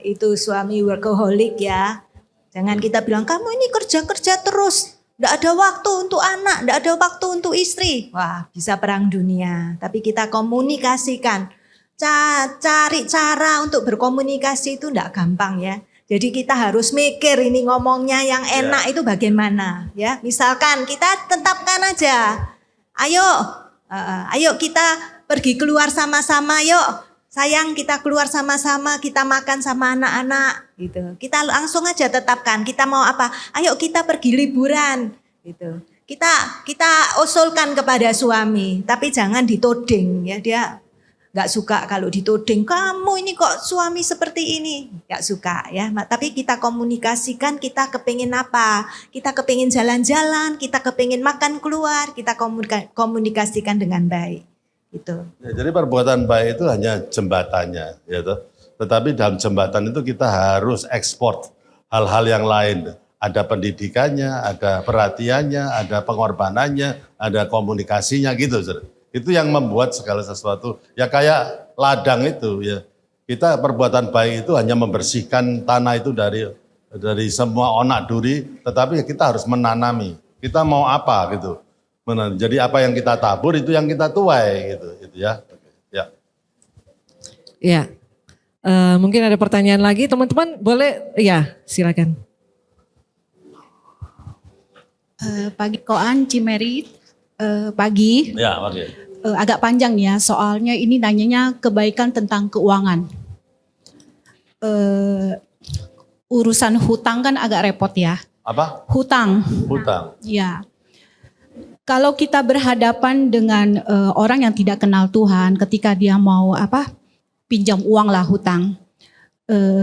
itu suami workaholic ya. Jangan kita bilang kamu ini kerja terus. Tidak ada waktu untuk anak, tidak ada waktu untuk istri. Wah, bisa perang dunia. Tapi kita komunikasikan. Cari cara untuk berkomunikasi itu tidak gampang ya. Jadi kita harus mikir ini ngomongnya yang enak itu bagaimana ya. Misalkan kita tetapkan aja, ayo kita pergi keluar sama-sama yuk. Sayang kita keluar sama-sama, kita makan sama anak-anak gitu. Kita langsung aja tetapkan kita mau apa, ayo kita pergi liburan gitu. kita usulkan kepada suami, tapi jangan ditodeng ya, dia nggak suka kalau ditodeng, kamu ini kok suami seperti ini, nggak suka ya. Tapi kita komunikasikan, kita kepingin apa, kita kepingin jalan-jalan, kita kepingin makan keluar, kita komunikasikan dengan baik gitu.
Ya, jadi perbuatan baik itu hanya jembatannya, ya toh. Tetapi dalam jembatan itu kita harus ekspor hal-hal yang lain. Ada pendidikannya, ada perhatiannya, ada pengorbanannya, ada komunikasinya gitu. Itu yang membuat segala sesuatu, ya kayak ladang itu ya. Kita perbuatan baik itu hanya membersihkan tanah itu dari semua onak duri, tetapi kita harus menanami. Kita mau apa gitu. Jadi apa yang kita tabur itu yang kita tuai gitu ya. Ya.
Ya. Mungkin ada pertanyaan lagi, teman-teman boleh, ya silakan.
Pagi Koan, Cimeri, pagi.
Ya, oke.
Agak panjang ya, soalnya ini nanyanya kebaikan tentang keuangan. Urusan hutang kan agak repot ya.
Apa?
Hutang.
Hutang.
Ya. Kalau kita berhadapan dengan orang yang tidak kenal Tuhan, ketika dia mau pinjam uang lah, hutang.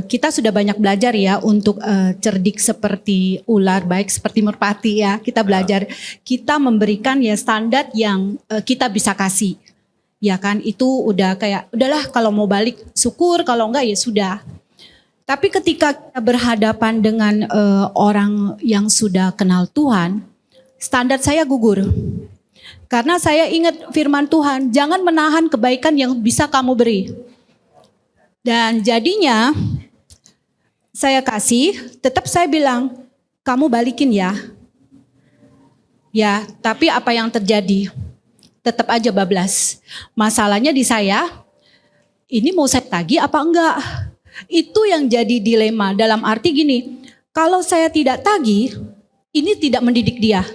Kita sudah banyak belajar ya untuk cerdik seperti ular, baik seperti merpati ya. Kita belajar, kita memberikan ya standar yang kita bisa kasih. Ya kan, itu udah kayak, udahlah kalau mau balik syukur, kalau enggak ya sudah. Tapi ketika kita berhadapan dengan orang yang sudah kenal Tuhan, standar saya gugur. Karena saya ingat firman Tuhan, jangan menahan kebaikan yang bisa kamu beri. Dan jadinya saya kasih, tetap saya bilang, kamu balikin ya. Ya, tapi apa yang terjadi? Tetap aja bablas. Masalahnya di saya, ini mau saya tagih apa enggak? Itu yang jadi dilema, dalam arti gini, kalau saya tidak tagih, ini tidak mendidik dia.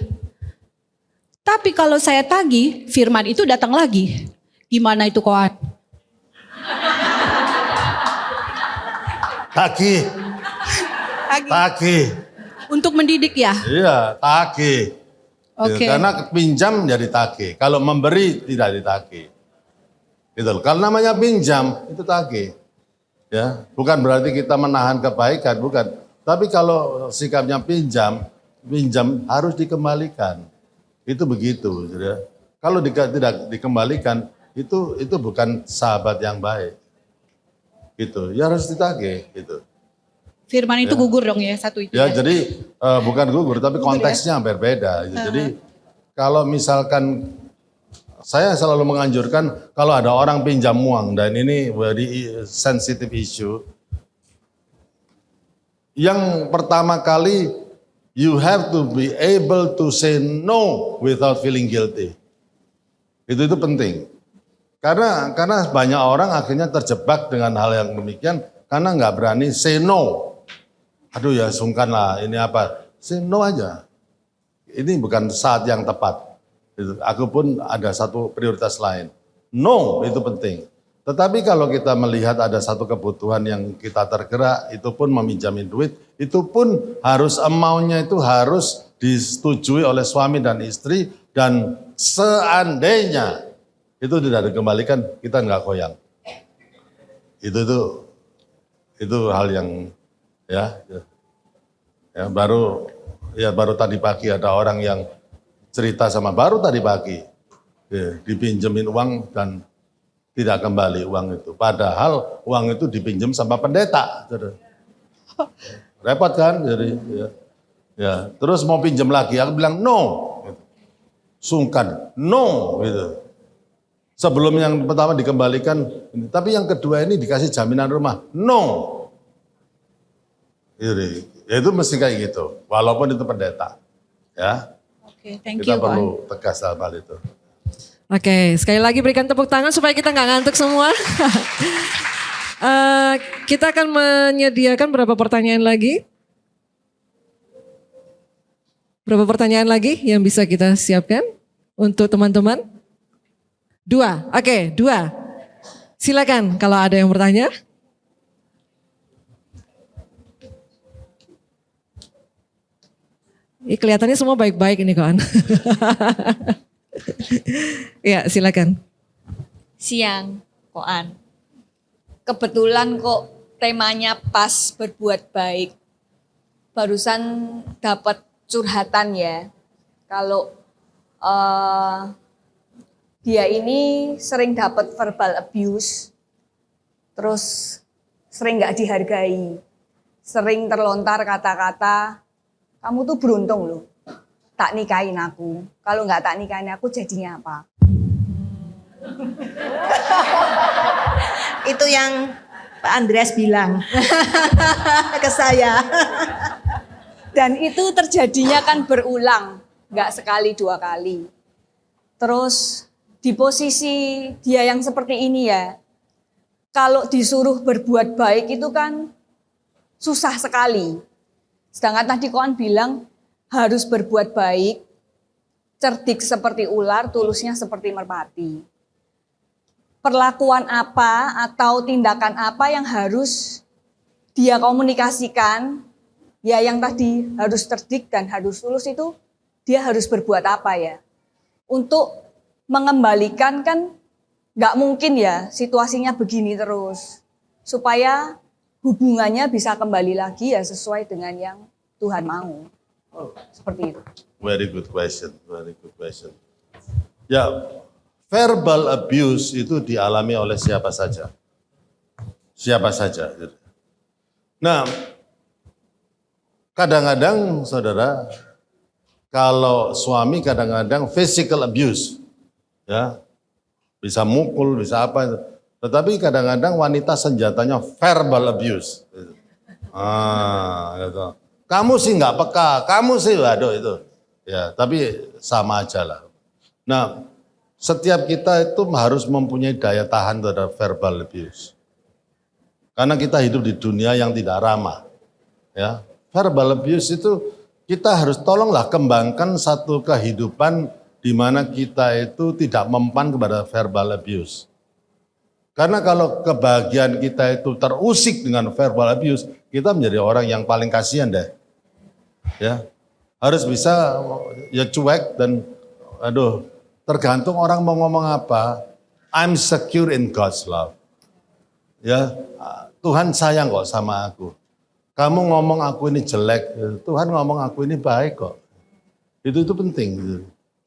Tapi kalau saya tagih, firman itu datang lagi. Gimana itu Koan?
Tagih.
Untuk mendidik ya?
Iya, tagih.
Oke.
Karena pinjam jadi tagih. Kalau memberi tidak ditagih. Gitu loh. Kalau namanya pinjam itu tagih. Ya, bukan berarti kita menahan kebaikan, bukan. Tapi kalau sikapnya pinjam harus dikembalikan. Itu begitu, ya. Kalau tidak dikembalikan itu bukan sahabat yang baik. Gitu, ya harus ditagih gitu.
Firman itu gugur dong ya, satu itu.
Ya, jadi bukan gugur tapi konteksnya berbeda. Gitu. Jadi kalau misalkan saya selalu menganjurkan kalau ada orang pinjam uang dan ini very sensitive issue. Yang pertama kali you have to be able to say no without feeling guilty. Itu penting. Karena banyak orang akhirnya terjebak dengan hal yang demikian karena nggak berani say no. Aduh ya sungkan lah, ini apa? Say no aja. Ini bukan saat yang tepat. Aku pun ada satu prioritas lain. No, itu penting. Tetapi kalau kita melihat ada satu kebutuhan yang kita tergerak, itu pun meminjamin duit, itu pun harus amount-nya itu harus disetujui oleh suami dan istri, dan seandainya itu tidak dikembalikan, kita nggak goyang. Itu hal yang ya baru tadi pagi ada orang yang cerita sama baru tadi pagi dipinjemin uang dan tidak kembali uang itu. Padahal uang itu dipinjam sama pendeta. Repot kan? Jadi ya terus mau pinjam lagi, aku bilang no, sungkan, no gitu. Sebelum yang pertama dikembalikan, tapi yang kedua ini dikasih jaminan rumah, no. Jadi, ya itu mesti kayak gitu, walaupun itu pendeta, ya.
Oke, thank
Kita
you,
perlu tegas dalam hal itu.
Oke, sekali lagi berikan tepuk tangan supaya kita nggak ngantuk semua. Kita akan menyediakan berapa pertanyaan lagi? Berapa pertanyaan lagi yang bisa kita siapkan untuk teman-teman? 2, oke 2. Silakan kalau ada yang bertanya. Kelihatannya semua baik-baik ini kawan. Ya silakan.
Siang, Koan. Kebetulan kok temanya pas berbuat baik. Barusan dapat curhatan ya. Kalau dia ini sering dapat verbal abuse, terus sering nggak dihargai, sering terlontar kata-kata, kamu tuh beruntung loh, tak nikahin aku. Kalau nggak tak nikahin aku jadinya apa?
Itu yang Pak Andreas bilang ke saya.
Dan itu terjadinya kan berulang, nggak sekali dua kali. Terus di posisi dia yang seperti ini ya, kalau disuruh berbuat baik itu kan susah sekali. Sedangkan tadi Koan bilang harus berbuat baik, cerdik seperti ular, tulusnya seperti merpati. Perlakuan apa atau tindakan apa yang harus dia komunikasikan, ya yang tadi harus cerdik dan harus tulus itu dia harus berbuat apa ya. Untuk mengembalikan kan nggak mungkin ya situasinya begini terus. Supaya hubungannya bisa kembali lagi ya sesuai dengan yang Tuhan mau. Seperti itu.
Very good question, very good question. Ya, verbal abuse itu dialami oleh siapa saja. Siapa saja. Nah, kadang-kadang saudara, kalau suami kadang-kadang physical abuse, ya bisa mukul, bisa apa. Tetapi kadang-kadang wanita senjatanya verbal abuse. Gitu. Kamu sih nggak peka, kamu sih waduh itu. Ya, tapi sama aja lah. Nah, setiap kita itu harus mempunyai daya tahan terhadap verbal abuse. Karena kita hidup di dunia yang tidak ramah. Ya, verbal abuse itu kita harus tolonglah kembangkan satu kehidupan di mana kita itu tidak mempan kepada verbal abuse. Karena kalau kebahagiaan kita itu terusik dengan verbal abuse, kita menjadi orang yang paling kasihan deh. Ya, harus bisa ya cuek dan aduh, tergantung orang mau ngomong apa. I'm secure in God's love. Ya, Tuhan sayang kok sama aku. Kamu ngomong aku ini jelek, Tuhan ngomong aku ini baik kok. Itu penting. Gitu.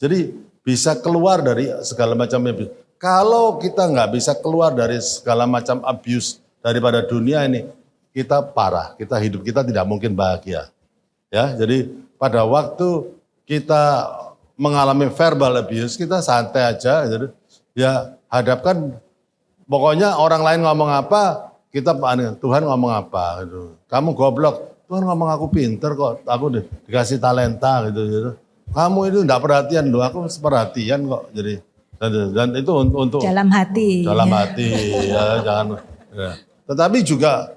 Jadi bisa keluar dari segala macam abuse. Kalau kita nggak bisa keluar dari segala macam abuse daripada dunia ini, kita parah. Hidup kita tidak mungkin bahagia. Ya, jadi pada waktu kita mengalami verbal abuse, kita santai aja. Jadi, ya hadapkan, pokoknya orang lain ngomong apa, kita Tuhan ngomong apa. Gitu. Kamu goblok, Tuhan ngomong aku pinter kok, aku dikasih talenta gitu. Kamu itu enggak perhatian loh, aku perhatian kok. Jadi dan itu untuk
Dalam hati.
Dalam hati ya, jangan. Ya. Tetapi juga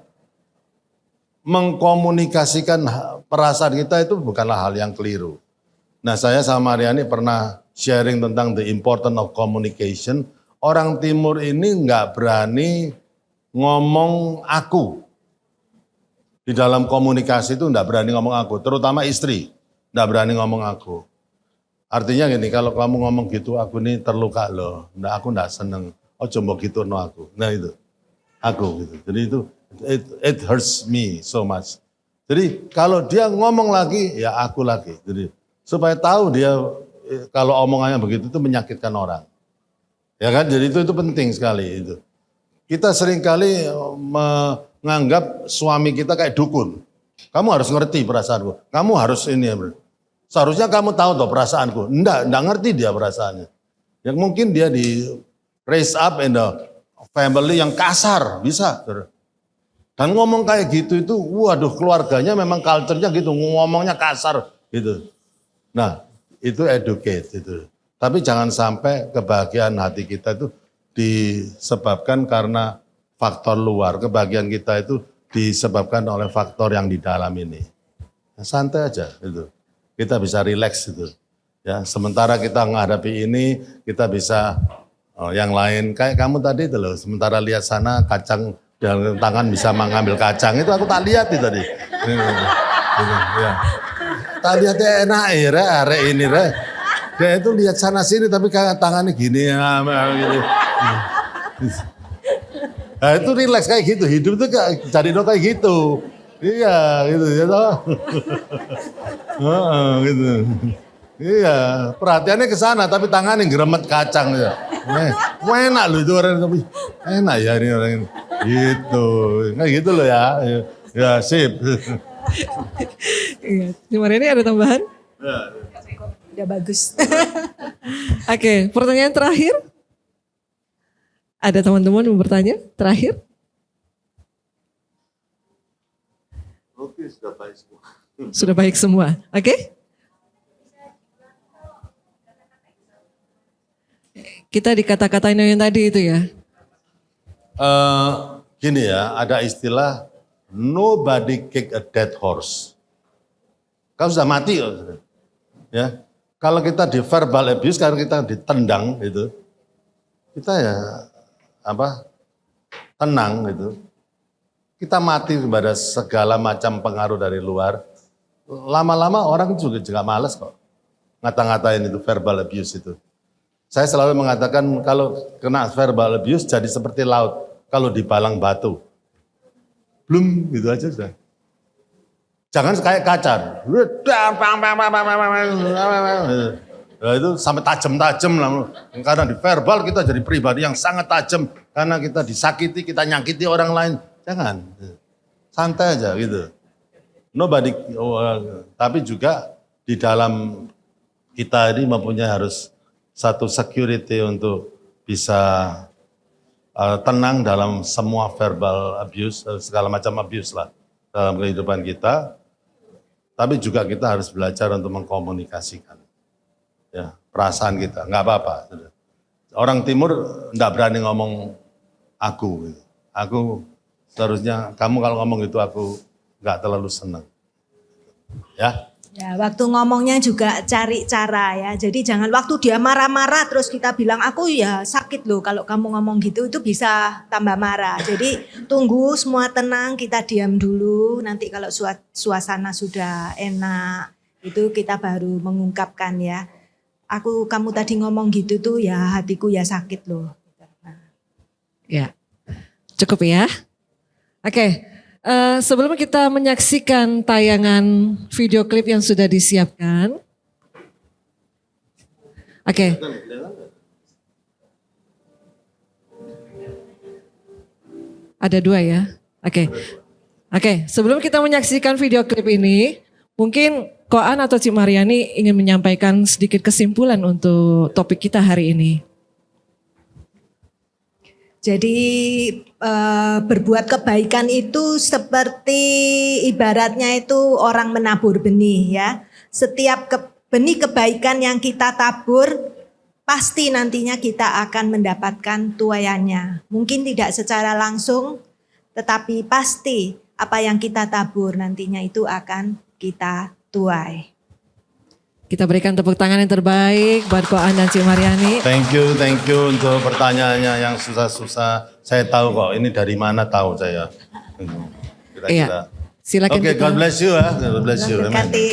mengkomunikasikan perasaan kita itu bukanlah hal yang keliru. Nah, saya sama Mariani pernah sharing tentang the importance of communication. Orang Timur ini enggak berani ngomong aku. Di dalam komunikasi itu enggak berani ngomong aku, terutama istri. Enggak berani ngomong aku. Artinya gini, kalau kamu ngomong gitu, aku ini terluka loh. Nah, aku enggak seneng. Oh, coba gitu no aku. Nah itu, aku gitu. Jadi itu, it hurts me so much. Jadi kalau dia ngomong lagi, ya aku lagi. Jadi supaya tahu dia kalau omongannya begitu itu menyakitkan orang. Ya kan, jadi itu penting sekali itu. Kita seringkali menganggap suami kita kayak dukun. Kamu harus ngerti perasaanku. Kamu harus ini. Seharusnya kamu tahu toh perasaanku. Enggak ngerti dia perasaannya. Yang mungkin dia di raise up in the family yang kasar, bisa. Dan ngomong kayak gitu itu, waduh keluarganya memang culture-nya gitu, ngomongnya kasar gitu. Nah, itu educate itu. Tapi jangan sampai kebahagiaan hati kita itu disebabkan karena faktor luar. Kebahagiaan kita itu disebabkan oleh faktor yang di dalam ini. Nah, santai aja itu. Kita bisa rileks itu. Ya, sementara kita menghadapi ini, kita bisa yang lain. Kayak kamu tadi itu loh, sementara lihat sana kacang dalam tangan bisa mengambil kacang, itu aku tak lihat itu tadi. Ya. Tak lihatnya enak ya, arek ini re. Dia itu lihat sana sini tapi tangannya gini ya, gini. Nah itu rileks kayak gitu, hidup tuh jadi kayak gitu. Iya gitu ya toh. Gitu. Iya, perhatiannya ke sana tapi tangannya geremet kacang ya. Enak loh itu orang tapi enak ya ini orang ini. Gitu. Kayak gitu loh ya. Ya sip.
Iya. Ini ada tambahan?
Udah bagus.
Oke, pertanyaan terakhir. Ada teman-teman yang bertanya? Terakhir?
Oke, sudah baik semua.
Sudah baik semua. Oke? Kita di kata-kata yang tadi itu ya.
Gini ya, ada istilah nobody kick a dead horse. Kau sudah mati ya. Kalau kita di verbal abuse, kalau kita ditendang gitu, kita ya tenang gitu. Kita mati kepada segala macam pengaruh dari luar. Lama-lama orang juga malas kok ngata-ngatain itu verbal abuse itu. Saya selalu mengatakan kalau kena verbal abuse jadi seperti laut kalau dibalang batu. Belum gitu aja sudah. Jangan kayak kacar. Nah, itu sampai tajam-tajam lah. Karena di verbal kita jadi pribadi yang sangat tajam. Karena kita disakiti, kita nyakiti orang lain. Jangan. Santai aja gitu. Nobody, tapi juga di dalam kita ini mempunyai harus satu security untuk bisa tenang dalam semua verbal abuse, segala macam abuse lah dalam kehidupan kita. Tapi juga kita harus belajar untuk mengkomunikasikan ya, perasaan kita. Nggak apa-apa. Orang timur enggak berani ngomong aku. Gitu. Aku seharusnya, kamu kalau ngomong itu aku nggak terlalu senang. Ya.
Ya, waktu ngomongnya juga cari cara ya. Jadi jangan waktu dia marah-marah terus kita bilang aku ya sakit loh kalau kamu ngomong gitu, itu bisa tambah marah. Jadi tunggu semua tenang, kita diam dulu. Nanti kalau suasana sudah enak itu kita baru mengungkapkan ya. Kamu tadi ngomong gitu tuh ya hatiku ya sakit loh.
Ya, cukup ya. Oke. Sebelum kita menyaksikan tayangan video klip yang sudah disiapkan. Oke. Ada 2 ya. Oke, sebelum kita menyaksikan video klip ini, mungkin Koan atau Cik Mariani ingin menyampaikan sedikit kesimpulan untuk topik kita hari ini.
Jadi berbuat kebaikan itu seperti ibaratnya itu orang menabur benih ya. Setiap benih kebaikan yang kita tabur pasti nantinya kita akan mendapatkan tuaiannya. Mungkin tidak secara langsung tetapi pasti apa yang kita tabur nantinya itu akan kita tuai.
Kita berikan tepuk tangan yang terbaik buat Koan dan Cik Mariani.
Thank you untuk pertanyaannya yang susah-susah. Saya tahu kok, ini dari mana tahu saya. Kira-kira.
Iya. Silakan.
Oke, God bless you ya. God bless you. Amen.
Berkati.